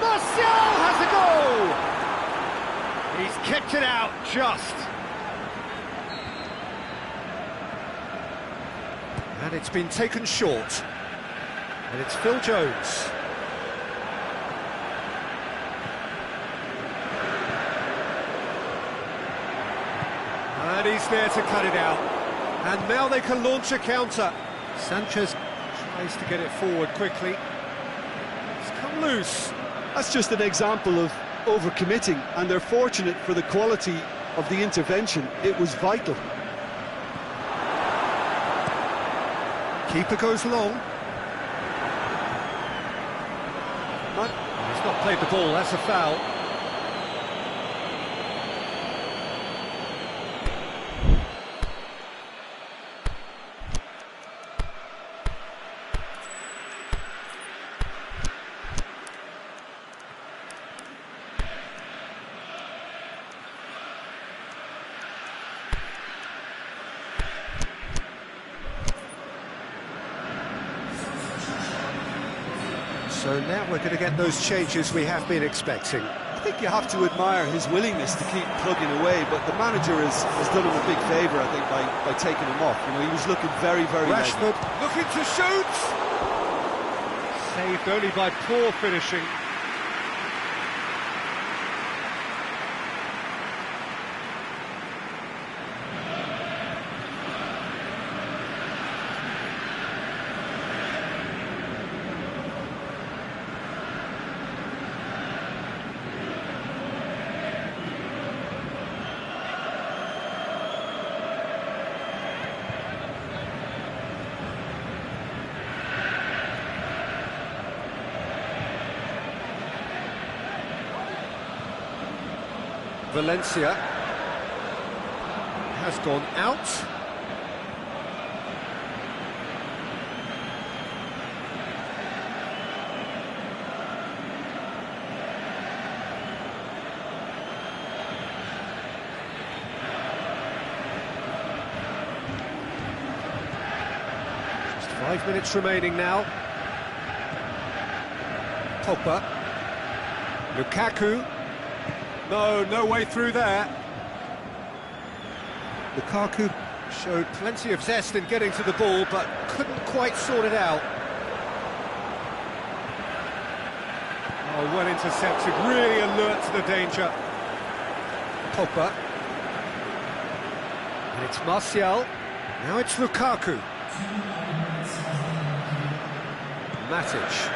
Martial has a goal! He's kicked it out just. And it's been taken short. And it's Phil Jones. And he's there to cut it out. And now they can launch a counter. Sanchez tries to get it forward quickly. It's come loose. That's just an example of overcommitting, and they're fortunate for the quality of the intervention. It was vital. Keeper goes long. He's not played the ball, that's a foul. So now we're going to get those changes we have been expecting. I think you have to admire his willingness to keep plugging away, but the manager has done him a big favour, I think, by taking him off. You know, he was looking very, very Rashford negative. looking to shoot! Saved only by poor finishing. Valencia has gone out. Just 5 minutes remaining now. Pogba. Lukaku. No way through there. Lukaku showed plenty of zest in getting to the ball, but couldn't quite sort it out. Oh, well intercepted, really alert to the danger. Pogba. And it's Martial. Now it's Lukaku. Matic.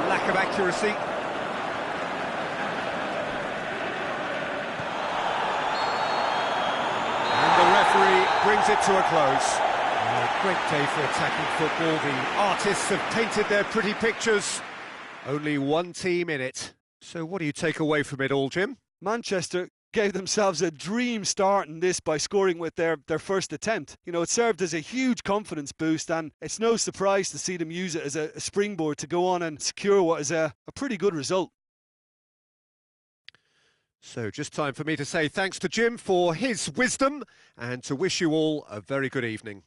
Lack of accuracy. And the referee brings it to a close. A great day for attacking football. The artists have painted their pretty pictures. Only one team in it. So what do you take away from it all, Jim? Manchester gave themselves a dream start in this by scoring with their first attempt. You know, it served as a huge confidence boost, and it's no surprise to see them use it as a springboard to go on and secure what is a pretty good result. So just time for me to say thanks to Jim for his wisdom and to wish you all a very good evening.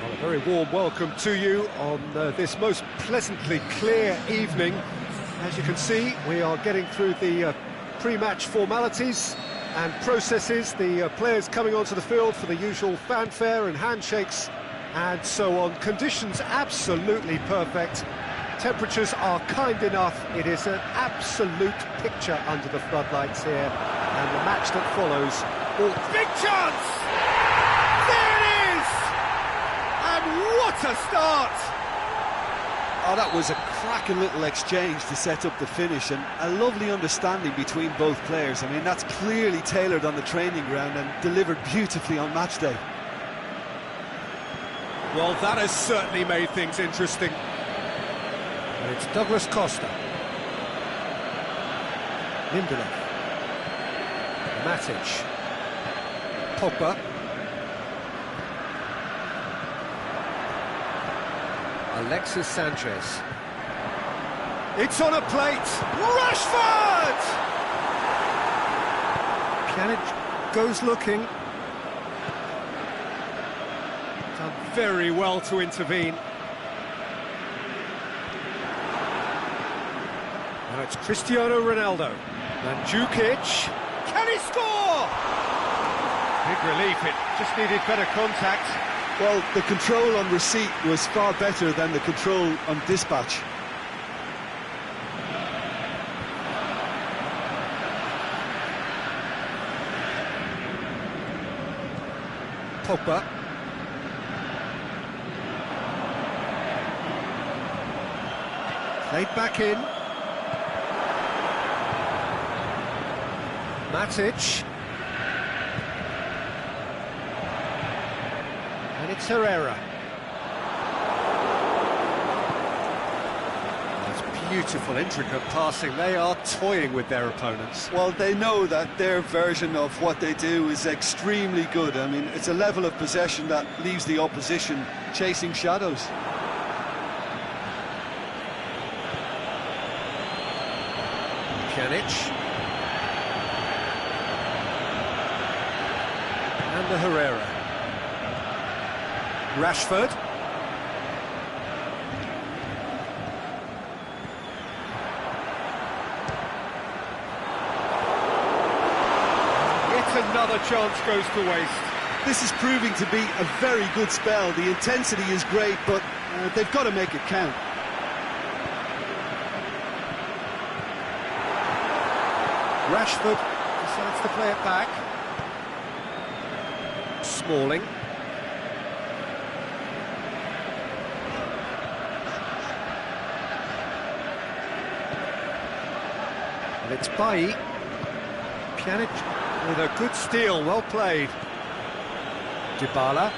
Well, a very warm welcome to you on this most pleasantly clear evening. As you can see, we are getting through the pre-match formalities and processes, the players coming onto the field for the usual fanfare and handshakes and so on. Conditions absolutely perfect. Temperatures are kind enough. It is an absolute picture under the floodlights here. And the match that follows. Oh, big chance! There it is! And what a start! Oh, that was a cracking little exchange to set up the finish, and a lovely understanding between both players. I mean, that's clearly tailored on the training ground and delivered beautifully on match day. Well, that has certainly made things interesting. And it's Douglas Costa. Lindelof. Matic. Pogba. Alexis Sanchez. It's on a plate. Rashford! Pjanic goes looking. Done very well to intervene. Now it's Cristiano Ronaldo. Mandzukic. Can he score? Big relief, it just needed better contact. Well, the control on receipt was far better than the control on dispatch. Pogba. Played back in. Matic. And it's Herrera. That's beautiful, intricate passing. They are toying with their opponents. Well, they know that their version of what they do is extremely good. I mean, it's a level of possession that leaves the opposition chasing shadows. Pjanic. And the Herrera. Rashford. Yet another chance goes to waste. This is proving to be a very good spell. The intensity is great, but they've got to make it count. Rashford decides to play it back. Smalling. And it's Bailly. Pjanic with a good steal, well played. Dybala.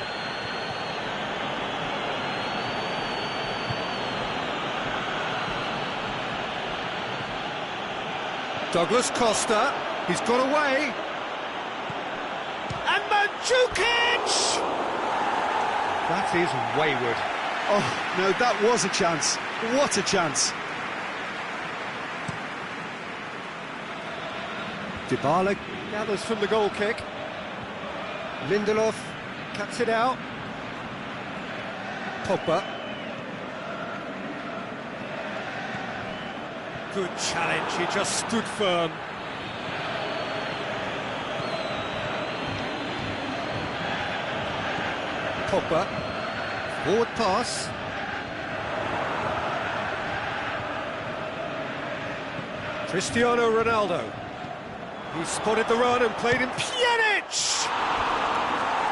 Douglas Costa, he's got away. And Mandzukic! That is wayward. Oh, no, that was a chance. What a chance. Doanlq gathers from the goal kick. Lindelof cuts it out. Pogba. Good challenge, he just stood firm. Pogba. Forward pass. Cristiano Ronaldo. He spotted the run and played him. Pjanic!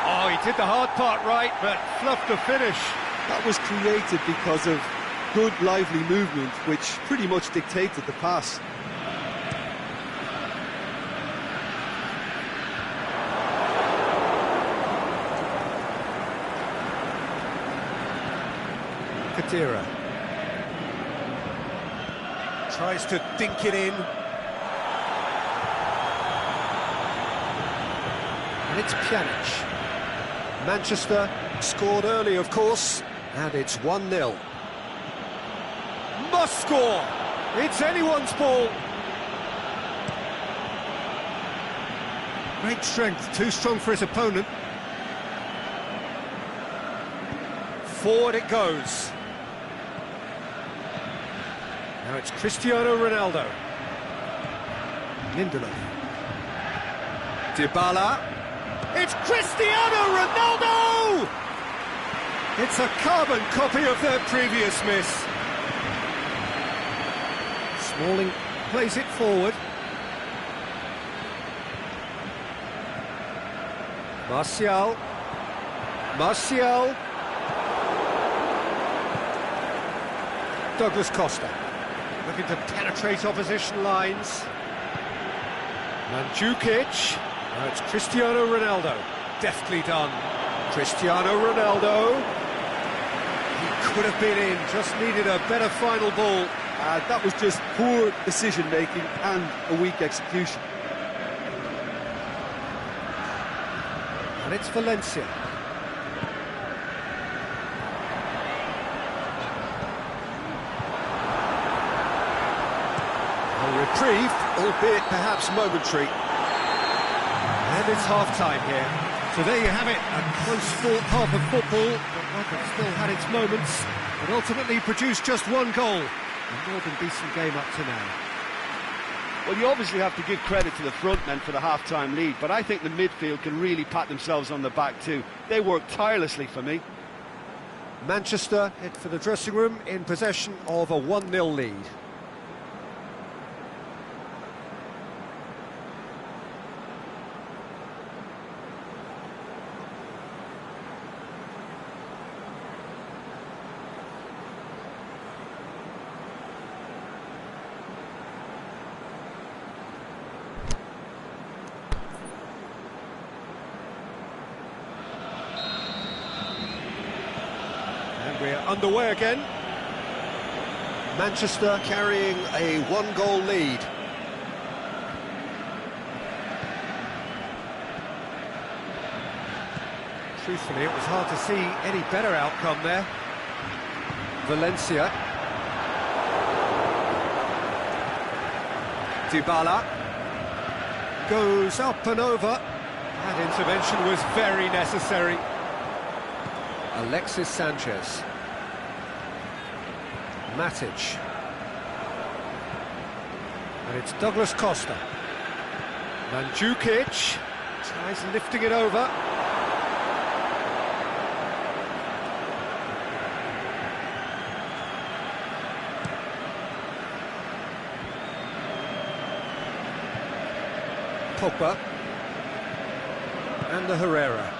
Oh, he did the hard part right, but fluffed the finish. That was created because of good, lively movement, which pretty much dictated the pass. Kadira tries to dink it in. And it's Pjanic. Manchester scored early, of course, and it's 1-0. Must score! It's anyone's ball! Great strength, too strong for his opponent. Forward it goes. Now it's Cristiano Ronaldo. Lindelof. Dybala. It's Cristiano Ronaldo! It's a carbon copy of their previous miss. Smalling plays it forward. Martial. Douglas Costa. Looking to penetrate opposition lines. Mandzukic. Now it's Cristiano Ronaldo. Deftly done. Cristiano Ronaldo. He could have been in, just needed a better final ball. That was just poor decision-making and a weak execution. And it's Valencia. A reprieve, albeit perhaps momentary. And it's half-time here. So there you have it, a close-fought half of football, but one that still had its moments, but ultimately produced just one goal. A more than decent game up to now. Well, you obviously have to give credit to the front men for the half-time lead, but I think the midfield can really pat themselves on the back too. They worked tirelessly for me. Manchester head for the dressing room in possession of a 1-0 lead. We're underway again. Manchester carrying a one-goal lead. Truthfully, it was hard to see any better outcome there. Valencia. Dybala. Goes up and over. That intervention was very necessary. Alexis Sanchez. Matic. And it's Douglas Costa. Mandzukic tries lifting it over. Pogba. And the Herrera.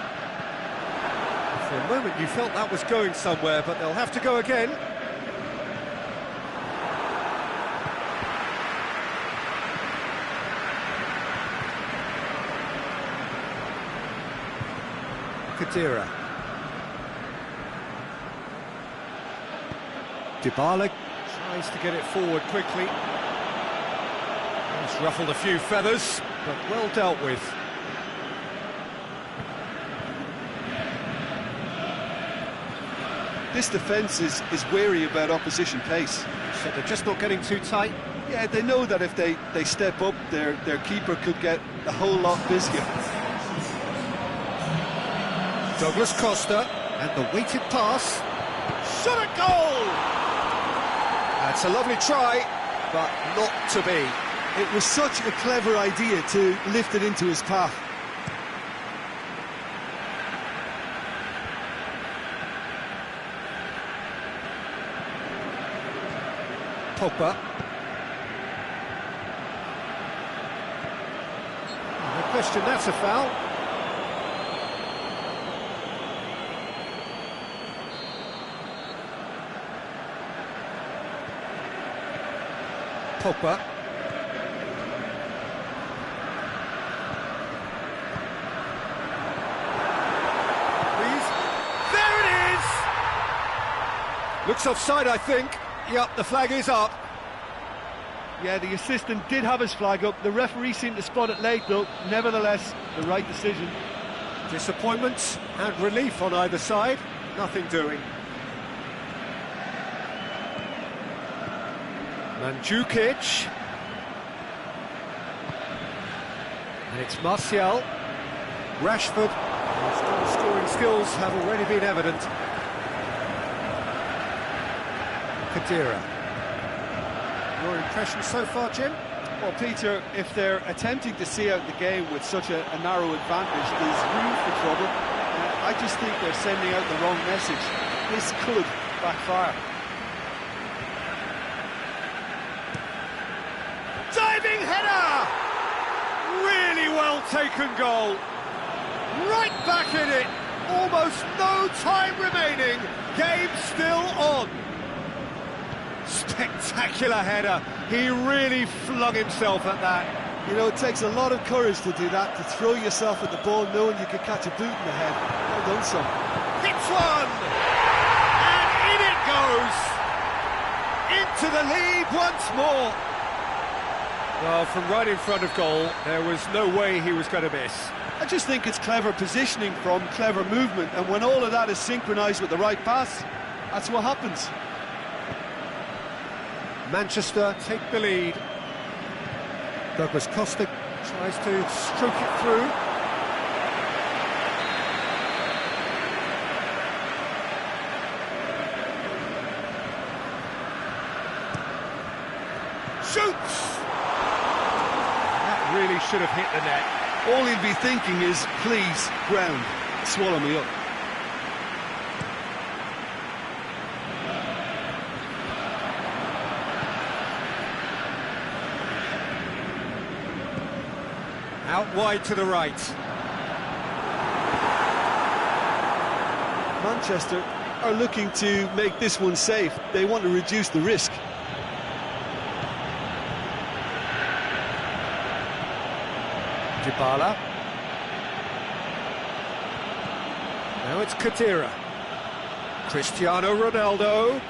For a moment you felt that was going somewhere, but they'll have to go again. Kadira. Dybala tries to get it forward quickly. Just ruffled a few feathers, but well dealt with. This defence is wary about opposition pace. So they're just not getting too tight. Yeah, they know that if they step up, their keeper could get a whole lot busier. Douglas Costa, and the weighted pass. Shot at goal! That's a lovely try, but not to be. It was such a clever idea to lift it into his path. Pogba. No question, that's a foul. Pogba. There it is! Looks offside, I think. Yep, the flag is up. Yeah, the assistant did have his flag up. The referee seemed to spot it late, though. Nevertheless, the right decision. Disappointment and relief on either side. Nothing doing. Mandzukic. And it's Martial. Rashford. His goal-scoring skills have already been evident. Khedira. Your impression so far, Jim? Well, Peter, if they're attempting to see out the game with such a narrow advantage, there's room for trouble. I just think they're sending out the wrong message. This could backfire. Diving header! Really well taken goal. Right back in it. Almost no time remaining. Game still on. Spectacular header. He really flung himself at that. You know, it takes a lot of courage to do that, to throw yourself at the ball knowing you could catch a boot in the head. Well done, son. Hits one! And in it goes! Into the lead once more. Well, from right in front of goal, there was no way he was going to miss. I just think it's clever positioning from clever movement, and when all of that is synchronised with the right pass, that's what happens. Manchester take the lead. Douglas Costa tries to stroke it through. Shoots! That really should have hit the net. All he'll be thinking is, please, ground, swallow me up. Out wide to the right. Manchester are looking to make this one safe. They want to reduce the risk. Dybala. Now it's Khedira. Cristiano Ronaldo.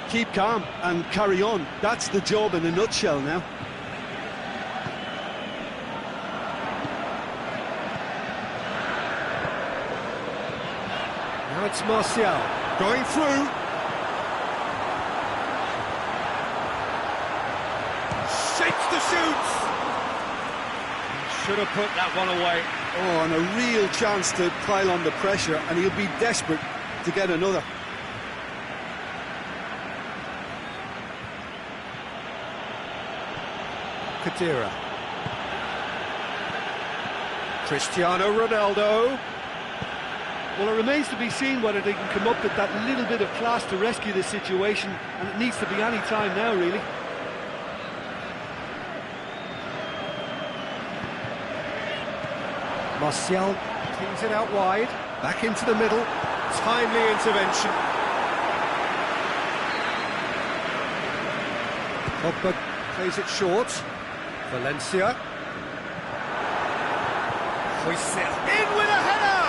Keep calm and carry on. That's the job in a nutshell now. Now it's Martial. Going through. Shakes the shoots. Should have put that one away. Oh, and a real chance to pile on the pressure, and he'll be desperate to get another. Khedira. Cristiano Ronaldo. Well, it remains to be seen whether they can come up with that little bit of class to rescue this situation, and it needs to be any time now, really. Martial cleans it out wide, back into the middle, timely intervention. Pogba plays it short. Valencia. Huysel in with a header!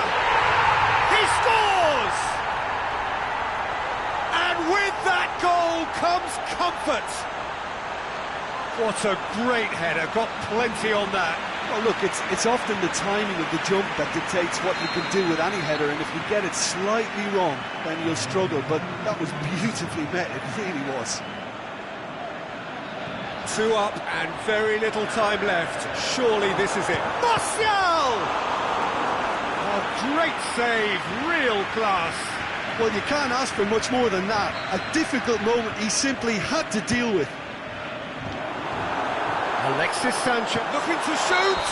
He scores! And with that goal comes comfort. What a great header, got plenty on that. Well, look, it's often the timing of the jump that dictates what you can do with any header, and if you get it slightly wrong, then you'll struggle, but that was beautifully met, it really was. 2 up and very little time left. Surely this is it. Martial! A great save, real class. Well, you can't ask for much more than that. A difficult moment he simply had to deal with. Alexis Sanchez looking to shoot!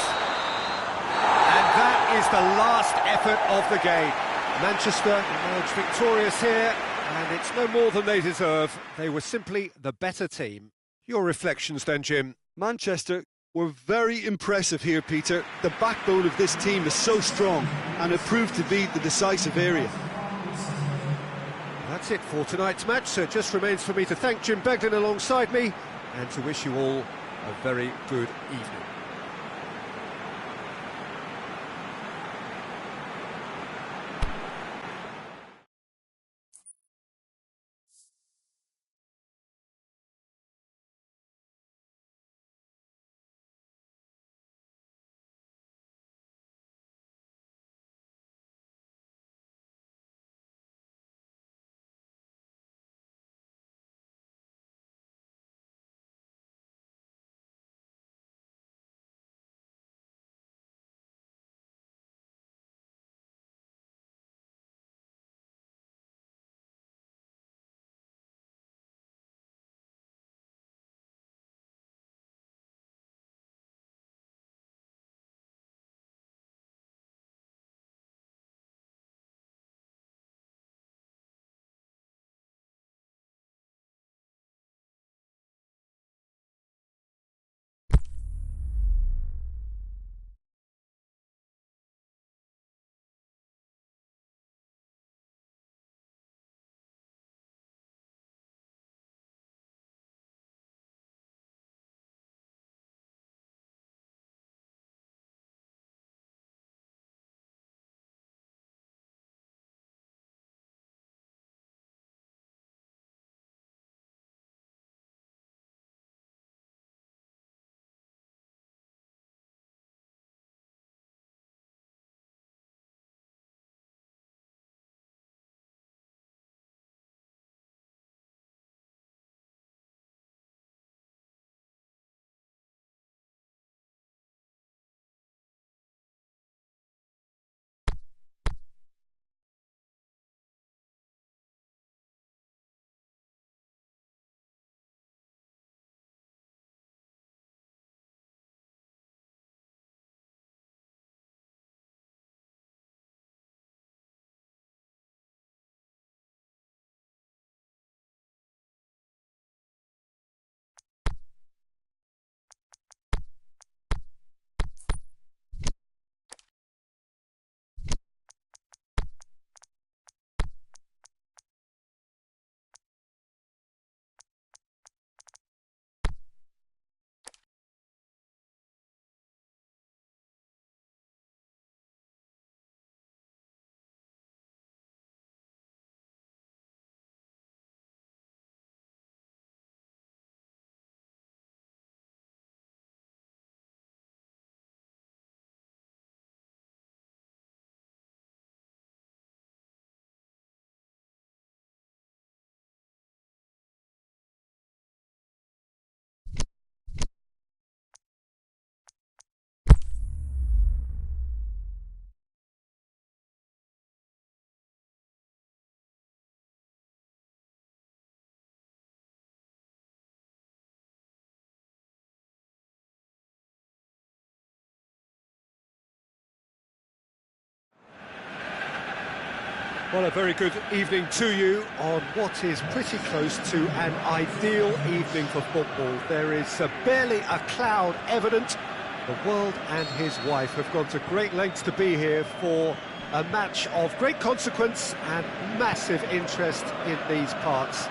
And that is the last effort of the game. Manchester emerged victorious here, and it's no more than they deserve. They were simply the better team. Your reflections then, Jim? Manchester were very impressive here, Peter. The backbone of this team is so strong, and it proved to be the decisive area. That's it for tonight's match, so it just remains for me to thank Jim Beglin alongside me, and to wish you all a very good evening. Well, a very good evening to you on what is pretty close to an ideal evening for football. There is barely a cloud evident. The world and his wife have gone to great lengths to be here for a match of great consequence and massive interest in these parts.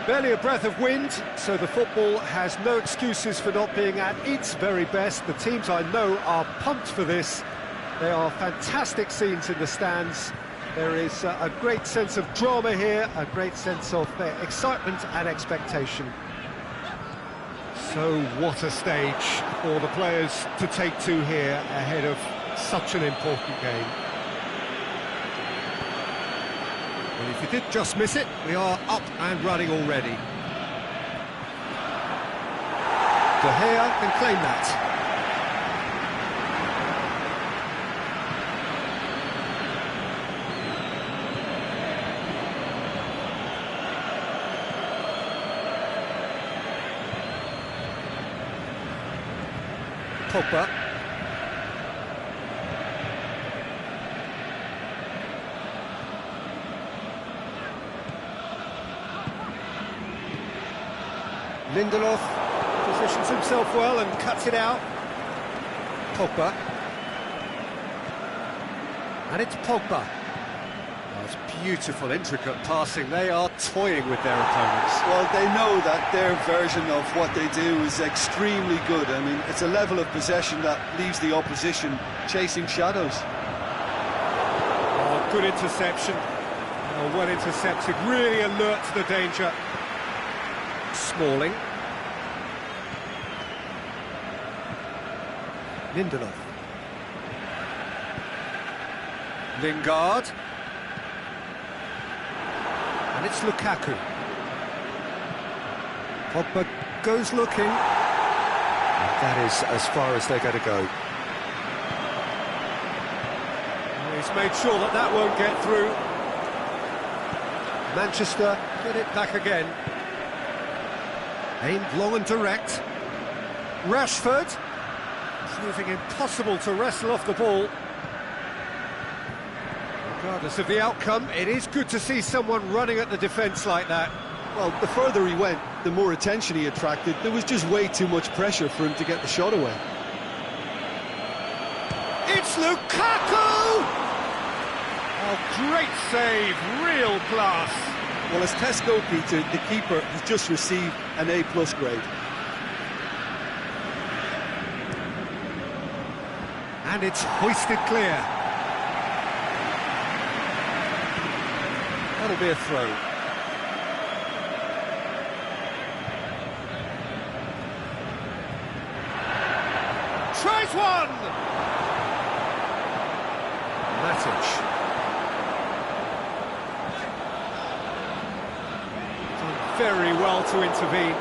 Barely a breath of wind, so the football has no excuses for not being at its very best. The teams I know are pumped for this. They are fantastic scenes in the stands. There is a great sense of drama here, a great sense of excitement and expectation. So what a stage for the players to take to here ahead of such an important game. And if you did just miss it, we are up and running already. De Gea can claim that. Pogba. Lindelof positions himself well and cuts it out. Pogba. And it's Pogba. Oh, it's beautiful, intricate passing. They are toying with their opponents. Well, they know that their version of what they do is extremely good. I mean, it's a level of possession that leaves the opposition chasing shadows. Oh, good interception. Oh, well intercepted, really alert to the danger. Smalling. Lindelof. Lingard. And it's Lukaku. Pogba goes looking. And that is as far as they're going to go. He's made sure that that won't get through. Manchester get it back again. Aimed long and direct. Rashford. Proving impossible to wrestle off the ball. Regardless of the outcome, it is good to see someone running at the defence like that. Well, the further he went, the more attention he attracted. There was just way too much pressure for him to get the shot away. It's Lukaku! Oh, great save, real class. Well, as test goalkeeper, the keeper has just received an A+ grade. And it's hoisted clear. That'll be a throw. Tries one! Matic. Done very well to intervene.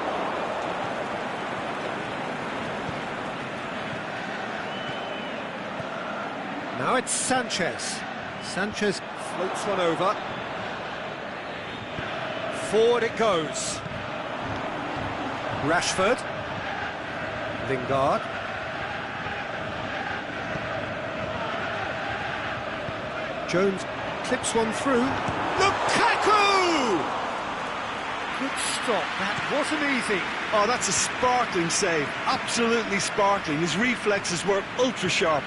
Now it's Sanchez. Sanchez floats one over. Forward it goes. Rashford. Lingard. Jones clips one through. Lukaku! Good stop, that wasn't easy. Oh, that's a sparkling save. Absolutely sparkling. His reflexes were ultra sharp.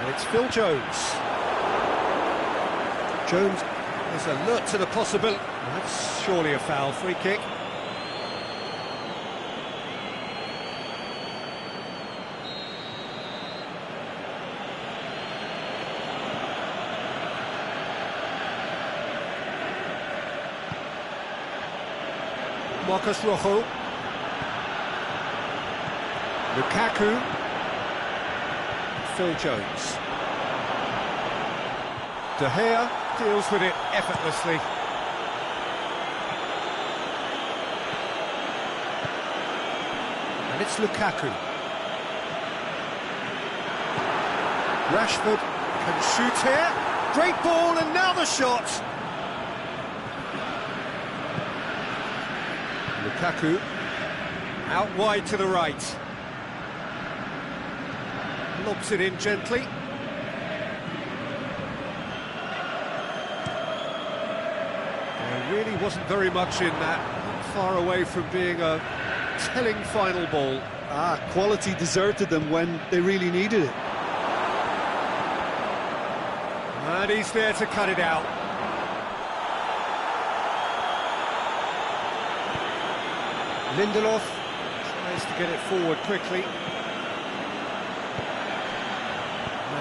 And it's Phil Jones. Jones is alert to the possibility. That's surely a foul. Free kick. Marcus Rojo. Lukaku. Phil Jones. De Gea deals with it effortlessly. And it's Lukaku. Rashford can shoot here. Great ball, and now the shot. Lukaku out wide to the right. Lobs it in gently. There really wasn't very much in that. Not far away from being a telling final ball. Quality deserted them when they really needed it. And he's there to cut it out. Lindelof tries to get it forward quickly.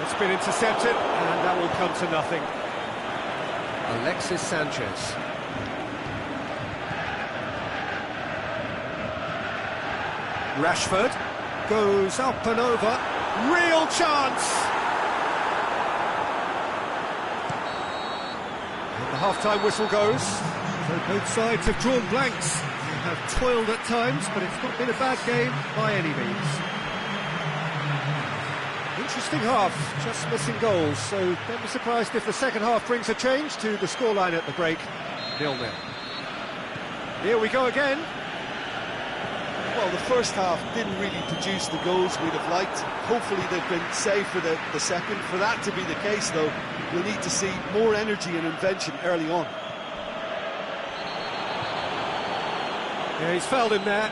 It's been intercepted, and that will come to nothing. Alexis Sanchez. Rashford goes up and over. Real chance! And the half-time whistle goes. So both sides have drawn blanks. They have toiled at times, but it's not been a bad game by any means. Interesting half, just missing goals, so don't be surprised if the second half brings a change to the scoreline at the break. 0-0. Here we go again. Well, the first half didn't really produce the goals we'd have liked. Hopefully they've been saved for the second. For that to be the case, though, we'll need to see more energy and invention early on. Yeah, he's fouled him there.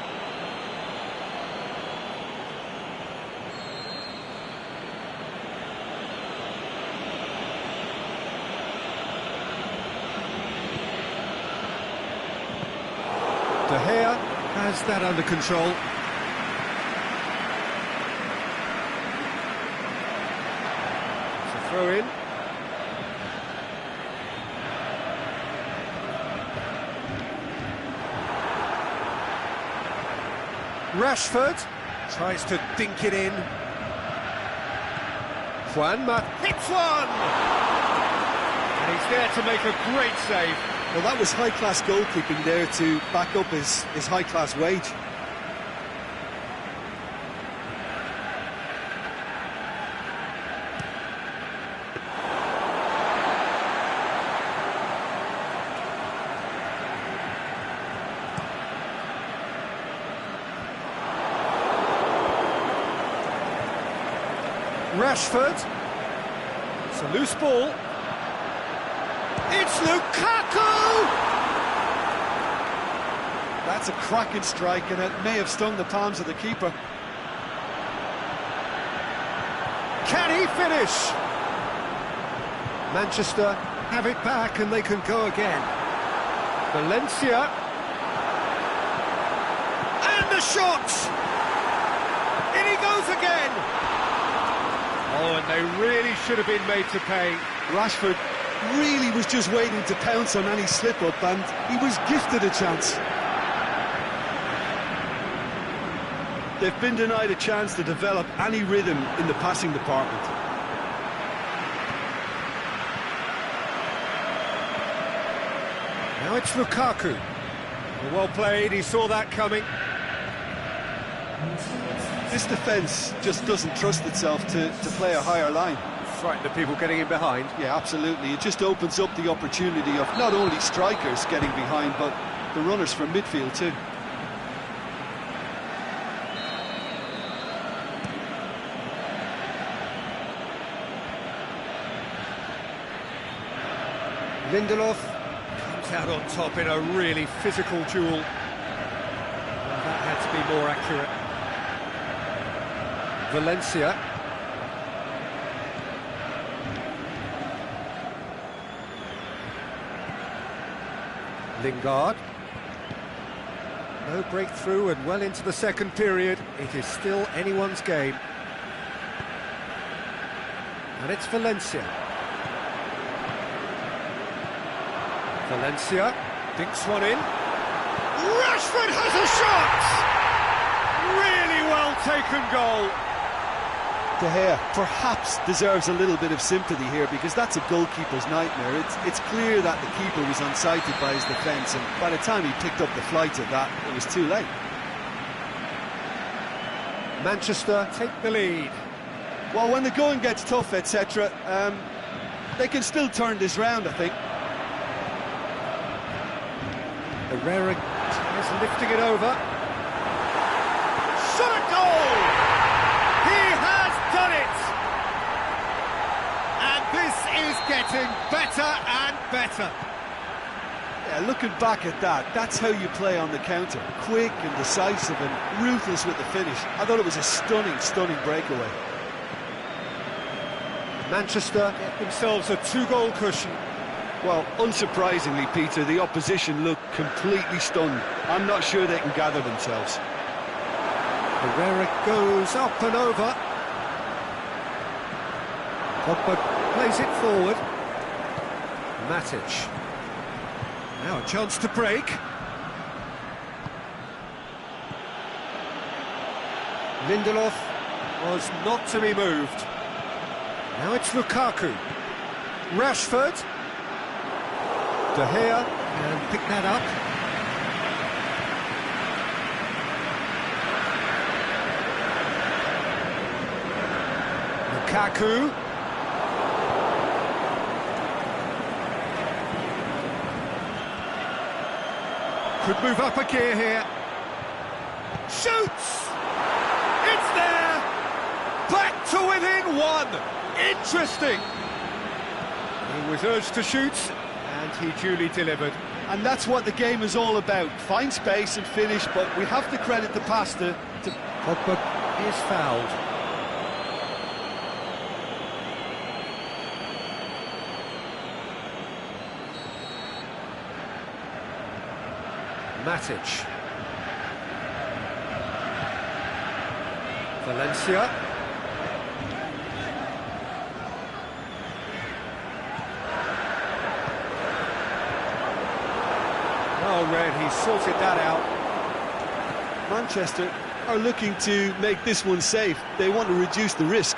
De Gea has that under control. It's a throw in. Rashford tries to dink it in. Juanma hits one! And he's there to make a great save. Well, that was high-class goalkeeping there to back up his high-class wage. Rashford. It's a loose ball. It's Lukaku! That's a cracking strike, and it may have stung the palms of the keeper. Can he finish? Manchester have it back and they can go again. Valencia. And the shot! In he goes again! Oh, and they really should have been made to pay. Rashford really was just waiting to pounce on any slip-up, and he was gifted a chance. They've been denied a chance to develop any rhythm in the passing department. Now it's Lukaku. Well played, he saw that coming. This defence just doesn't trust itself to play a higher line. Frightened the people getting in behind. Yeah, absolutely. It just opens up the opportunity of not only strikers getting behind, but the runners from midfield too. Lindelof comes out on top in a really physical duel. Well, that had to be more accurate. Valencia. Lingard. No breakthrough and well into the second period. It is still anyone's game. And it's Valencia. Valencia dinks one in. Rashford has a shot! Really well taken goal. De Gea perhaps deserves a little bit of sympathy here, because that's a goalkeeper's nightmare. It's clear that the keeper was unsighted by his defence, and by the time he picked up the flight of that, it was too late. Manchester take the lead. Well, when the going gets tough, etc., they can still turn this round, I think. Herrera is lifting it over. Shot at goal! He has done it! And this is getting better and better. Yeah, looking back at that, that's how you play on the counter. Quick and decisive and ruthless with the finish. I thought it was a stunning, stunning breakaway. Manchester get themselves a 2-goal cushion. Well, unsurprisingly, Peter, the opposition look completely stunned. I'm not sure they can gather themselves. Herrera goes up and over. Pogba plays it forward. Matic. Now a chance to break. Lindelof was not to be moved. Now it's Lukaku. Rashford. De Gea can pick that up. Lukaku. Could move up a gear here. Shoots! It's there! Back to within one! Interesting! He was urged to shoot, and he duly delivered. And that's what the game is all about. Find space and finish, but we have to credit the pass to... Pogba is fouled. Matic. Valencia. Oh, Red, he sorted that out. Manchester are looking to make this one safe. They want to reduce the risk.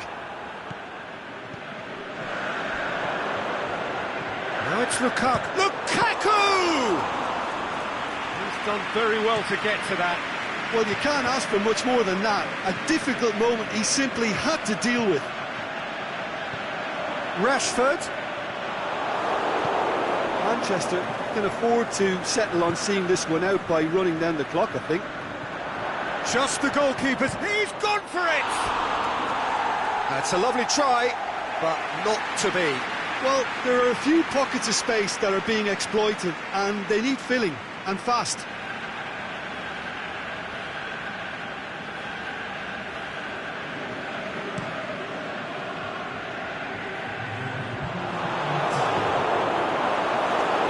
Now it's Lukaku. Lukaku! He's done very well to get to that. Well, you can't ask for much more than that. A difficult moment he simply had to deal with. Rashford. Manchester can afford to settle on seeing this one out by running down the clock, I think. Just the goalkeepers. He's gone for it! That's a lovely try, but not to be. Well, there are a few pockets of space that are being exploited, and they need filling, and fast.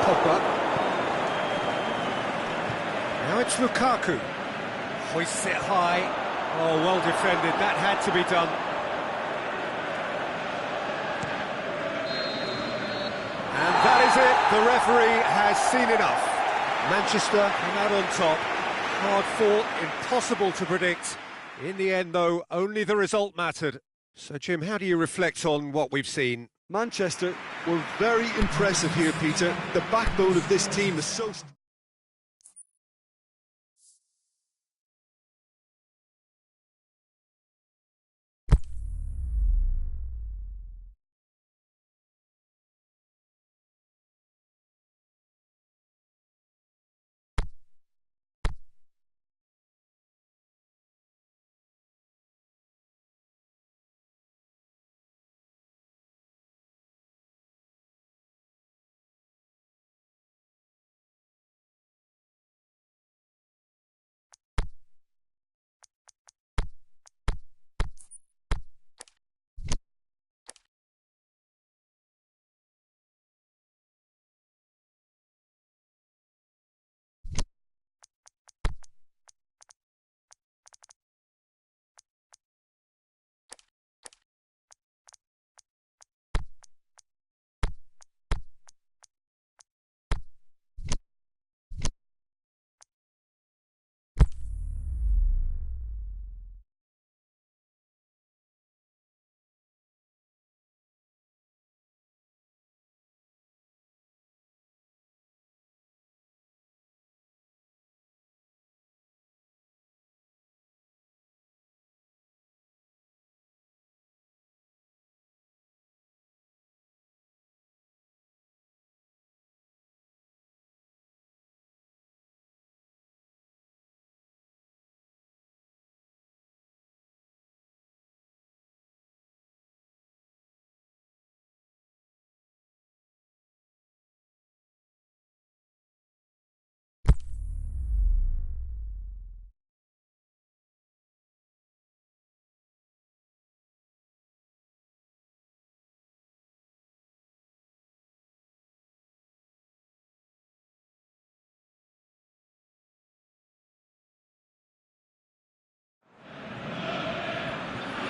Pogba. Now it's Lukaku. Hoists it high. Oh, well defended. That had to be done. And that is it. The referee has seen enough. Manchester come out on top. Hard fought, impossible to predict. In the end, though, only the result mattered. So, Jim, how do you reflect on what we've seen? Manchester were very impressive here, Peter. The backbone of this team is so...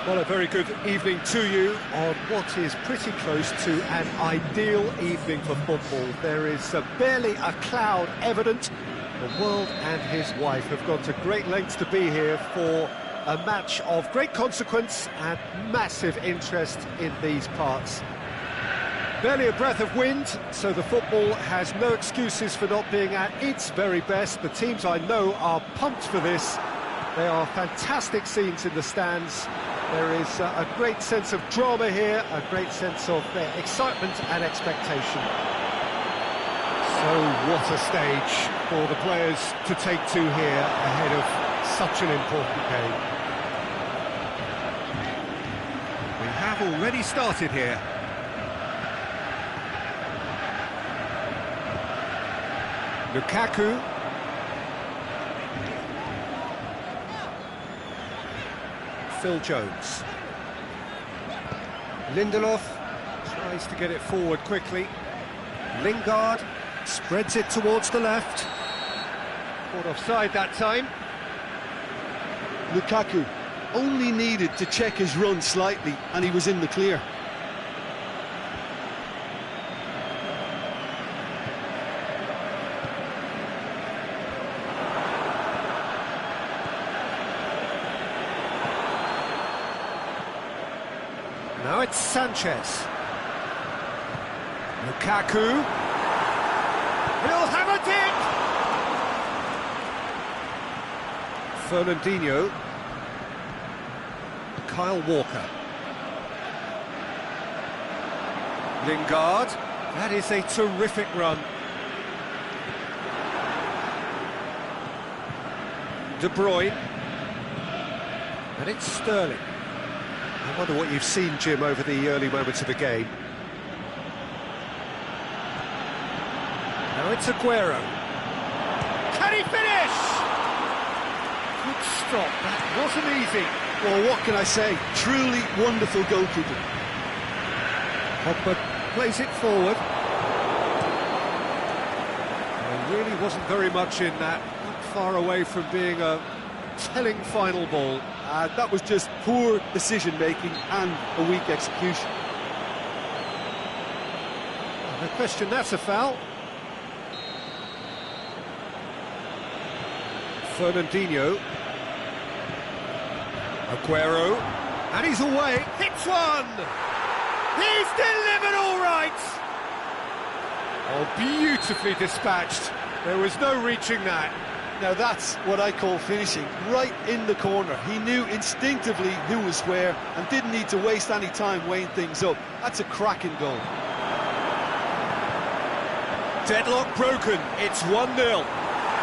Well, a very good evening to you on what is pretty close to an ideal evening for football. There is barely a cloud evident. The world and his wife have gone to great lengths to be here for A match of great consequence and massive interest in these parts. Barely a breath of wind, so the football has no excuses for not being at its very best. The teams I know are pumped for this. There are fantastic scenes in the stands. There is a great sense of drama here, a great sense of excitement and expectation. So what a stage for the players to take to here ahead of such an important game. We have already started here. Lukaku. Phil Jones. Lindelof tries to get it forward quickly. Lingard spreads it towards the left. Caught offside that time. Lukaku only needed to check his run slightly and he was in the clear. Now it's Sanchez. Lukaku. He'll have a dig! Fernandinho. Kyle Walker. Lingard. That is a terrific run. De Bruyne. And it's Sterling. I wonder what you've seen, Jim, over the early moments of the game. Now it's Aguero. Can he finish? Good stop, that wasn't easy. Well, what can I say? Truly wonderful goalkeeping. Pogba plays it forward. There really wasn't very much in that, not far away from being a telling final ball. That was just poor decision-making and a weak execution. No question, that's a foul. Fernandinho. Aguero. And he's away. Hits one! He's delivered all right! Oh, beautifully dispatched. There was no reaching that. Now that's what I call finishing, right in the corner. He knew instinctively who was where and didn't need to waste any time weighing things up. That's a cracking goal. Deadlock broken, it's 1-0.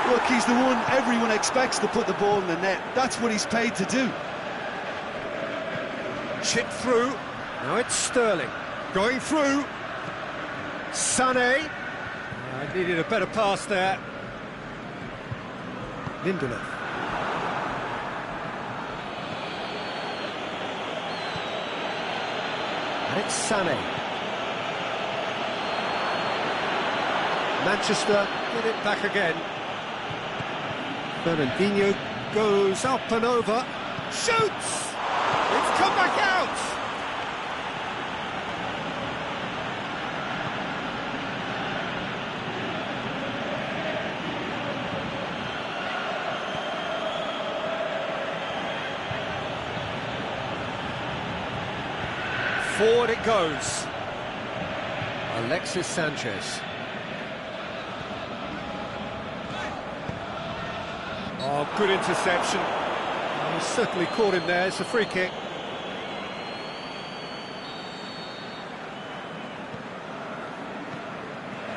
Look, he's the one everyone expects to put the ball in the net. That's what he's paid to do. Chip through, now it's Sterling. Going through. Sané. I needed a better pass there. Lindelof. And it's Sané. Manchester get it back again. Fernandinho goes up and over. Shoots! It's come back out! Forward it goes. Alexis Sanchez. Oh, good interception. Oh, he's certainly caught him there. It's a free kick.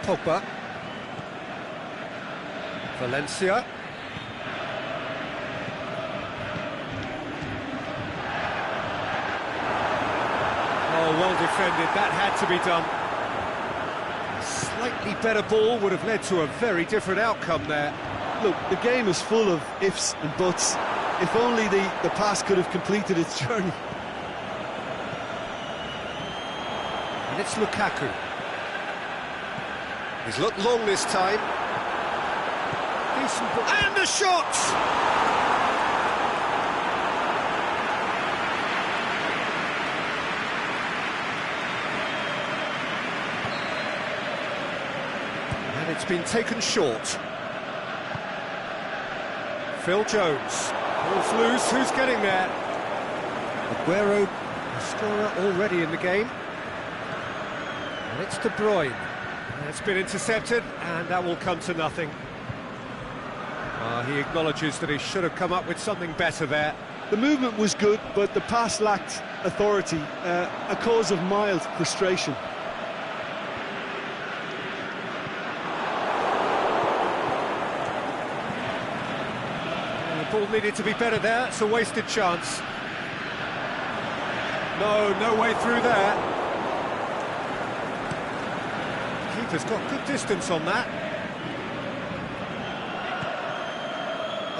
Pogba. Valencia. Oh, well defended, that had to be done. A slightly better ball would have led to a very different outcome there. Look, the game is full of ifs and buts. If only the pass could have completed its journey. And it's Lukaku. He's looked long this time. Decent ball. And the shot! It's been taken short. Phil Jones. Ball's loose, who's getting there? Aguero, the scorer already in the game. And it's De Bruyne. It's been intercepted, and that will come to nothing. He acknowledges that he should have come up with something better there. The movement was good, but the pass lacked authority, a cause of mild frustration. The ball needed to be better there, it's a wasted chance. No way through there. Keeper's got good distance on that.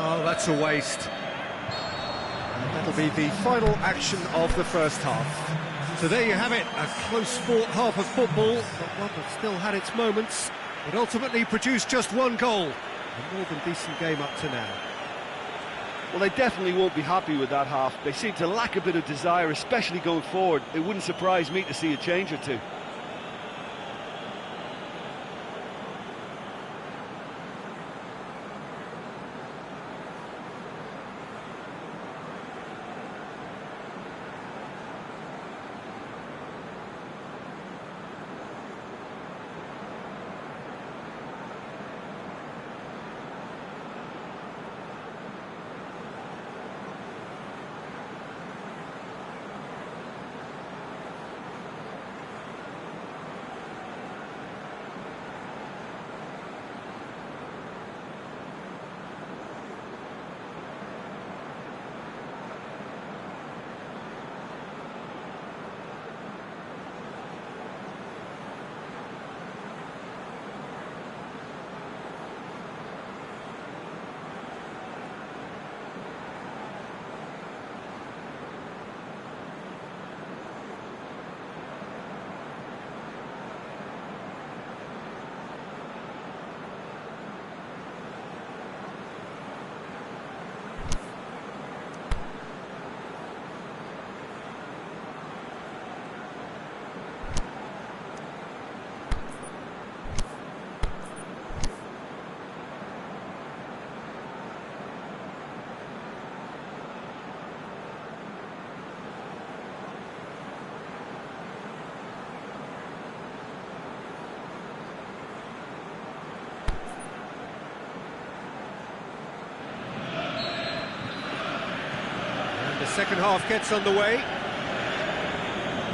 Oh, that's a waste. And that'll be the final action of the first half. So there you have it, a close-fought half of football, but one that still had its moments. It ultimately produced just one goal. A more than decent game up to now. Well, they definitely won't be happy with that half. They seem to lack a bit of desire, especially going forward. It wouldn't surprise me to see a change or two. Second half gets underway.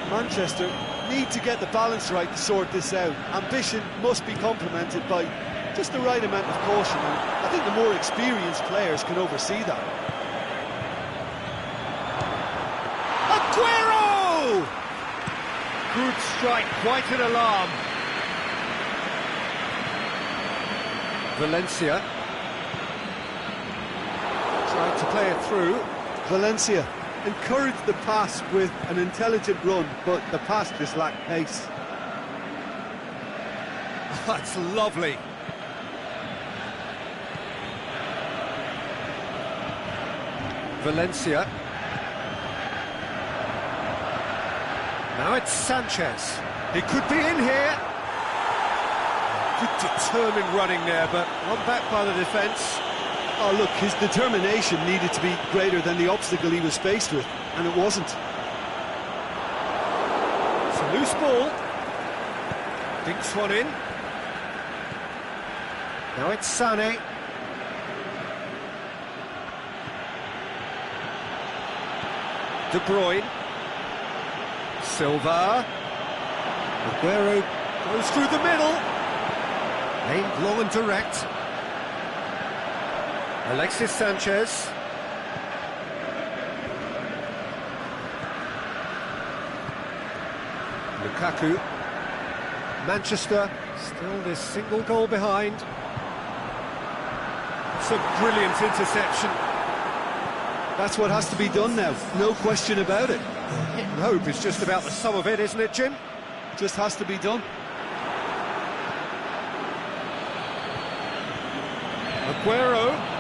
Manchester need to get the balance right to sort this out. Ambition must be complemented by just the right amount of caution, and I think the more experienced players can oversee that. Aguero! Good strike, quite an alarm. Valencia trying to play it through. Valencia encouraged the pass with an intelligent run, but the pass just lacked pace. That's lovely. Valencia. Now it's Sanchez. He could be in here. Good determined running there, but one back by the defence. Oh, look, his determination needed to be greater than the obstacle he was faced with, and it wasn't. It's a loose ball. Dinks one in. Now it's Sané. De Bruyne. Silva. Aguero goes through the middle. Aimed long and direct. Alexis Sanchez. Lukaku. Manchester still this single goal behind. It's a brilliant interception. That's what has to be done now, no question about it. Hit and hope is just about the sum of it, isn't it, Jim? Just has to be done. Aguero.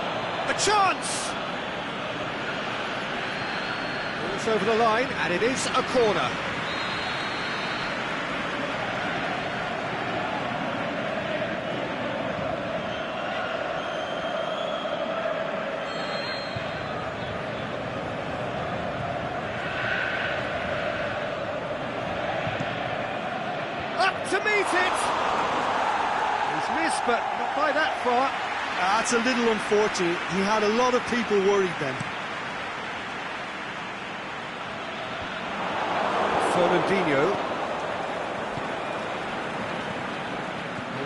A chance! It's over the line, and it is a corner. to meet it. He's missed, but not by that far. That's a little unfortunate. He had a lot of people worried then. Fernandinho.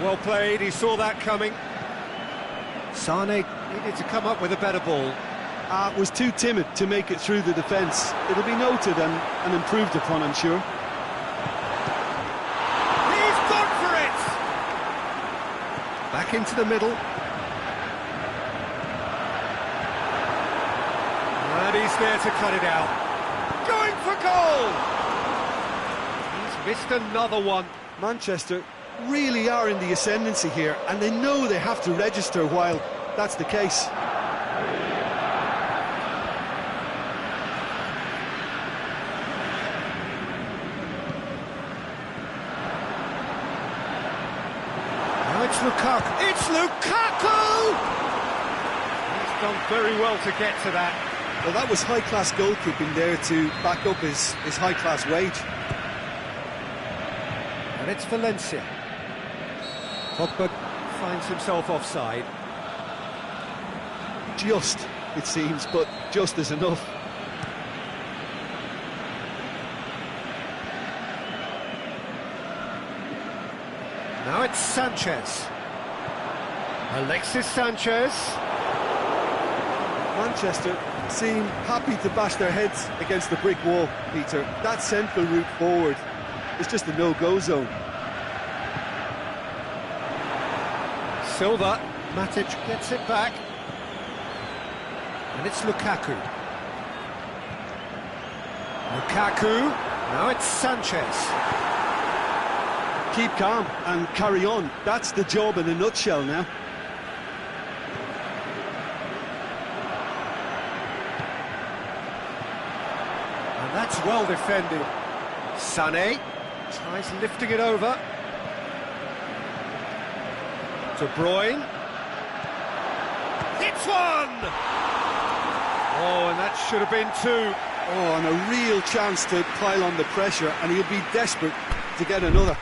Well played, he saw that coming. Sane needed to come up with a better ball. Was too timid to make it through the defence. It'll be noted and improved upon, I'm sure. He's gone for it! Back into the middle. And he's there to cut it out. Going for goal! He's missed another one. Manchester really are in the ascendancy here, and they know they have to register while that's the case. Now it's Lukaku. It's Lukaku! He's done very well to get to that. Well, that was high-class goalkeeping there to back up his high-class wage. And it's Valencia. Pogba finds himself offside. Just, it seems, but just is enough. Now it's Sanchez. Alexis Sanchez. Manchester seem happy to bash their heads against the brick wall, Peter. That central route forward is just a no-go zone. Silva. Matic gets it back. And it's Lukaku. Lukaku. Now it's Sanchez. Keep calm and carry on. That's the job in a nutshell now. And that's well defended. Sané tries lifting it over. De Bruyne. It's one! Oh, and that should have been two. Oh, and a real chance to pile on the pressure, and he'll be desperate to get another.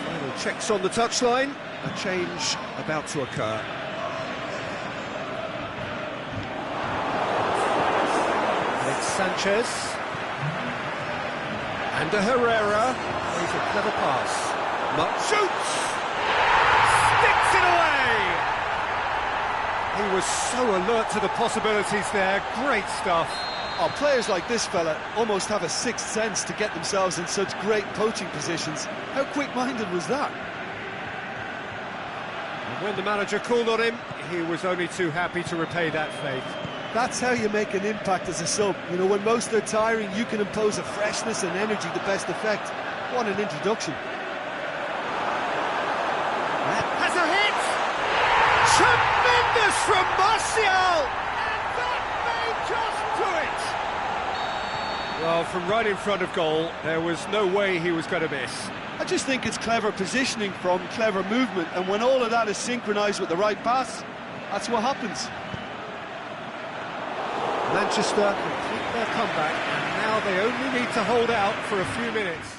Final checks on the touchline. A change about to occur. Sanchez and a Herrera plays a clever pass. Shoots! Sticks it away! He was so alert to the possibilities there. Great stuff. Oh, players like this fella almost have a sixth sense to get themselves in such great poaching positions. How quick-minded was that? And when the manager called on him, he was only too happy to repay that faith. That's how you make an impact as a sub. You know, when most are tiring, you can impose a freshness and energy to best effect. What an introduction. That has a hit! Tremendous from Martial! And that may just do it! Well, from right in front of goal, there was no way he was going to miss. I just think it's clever positioning from clever movement, and when all of that is synchronised with the right pass, that's what happens. Manchester complete their comeback, and now they only need to hold out for a few minutes.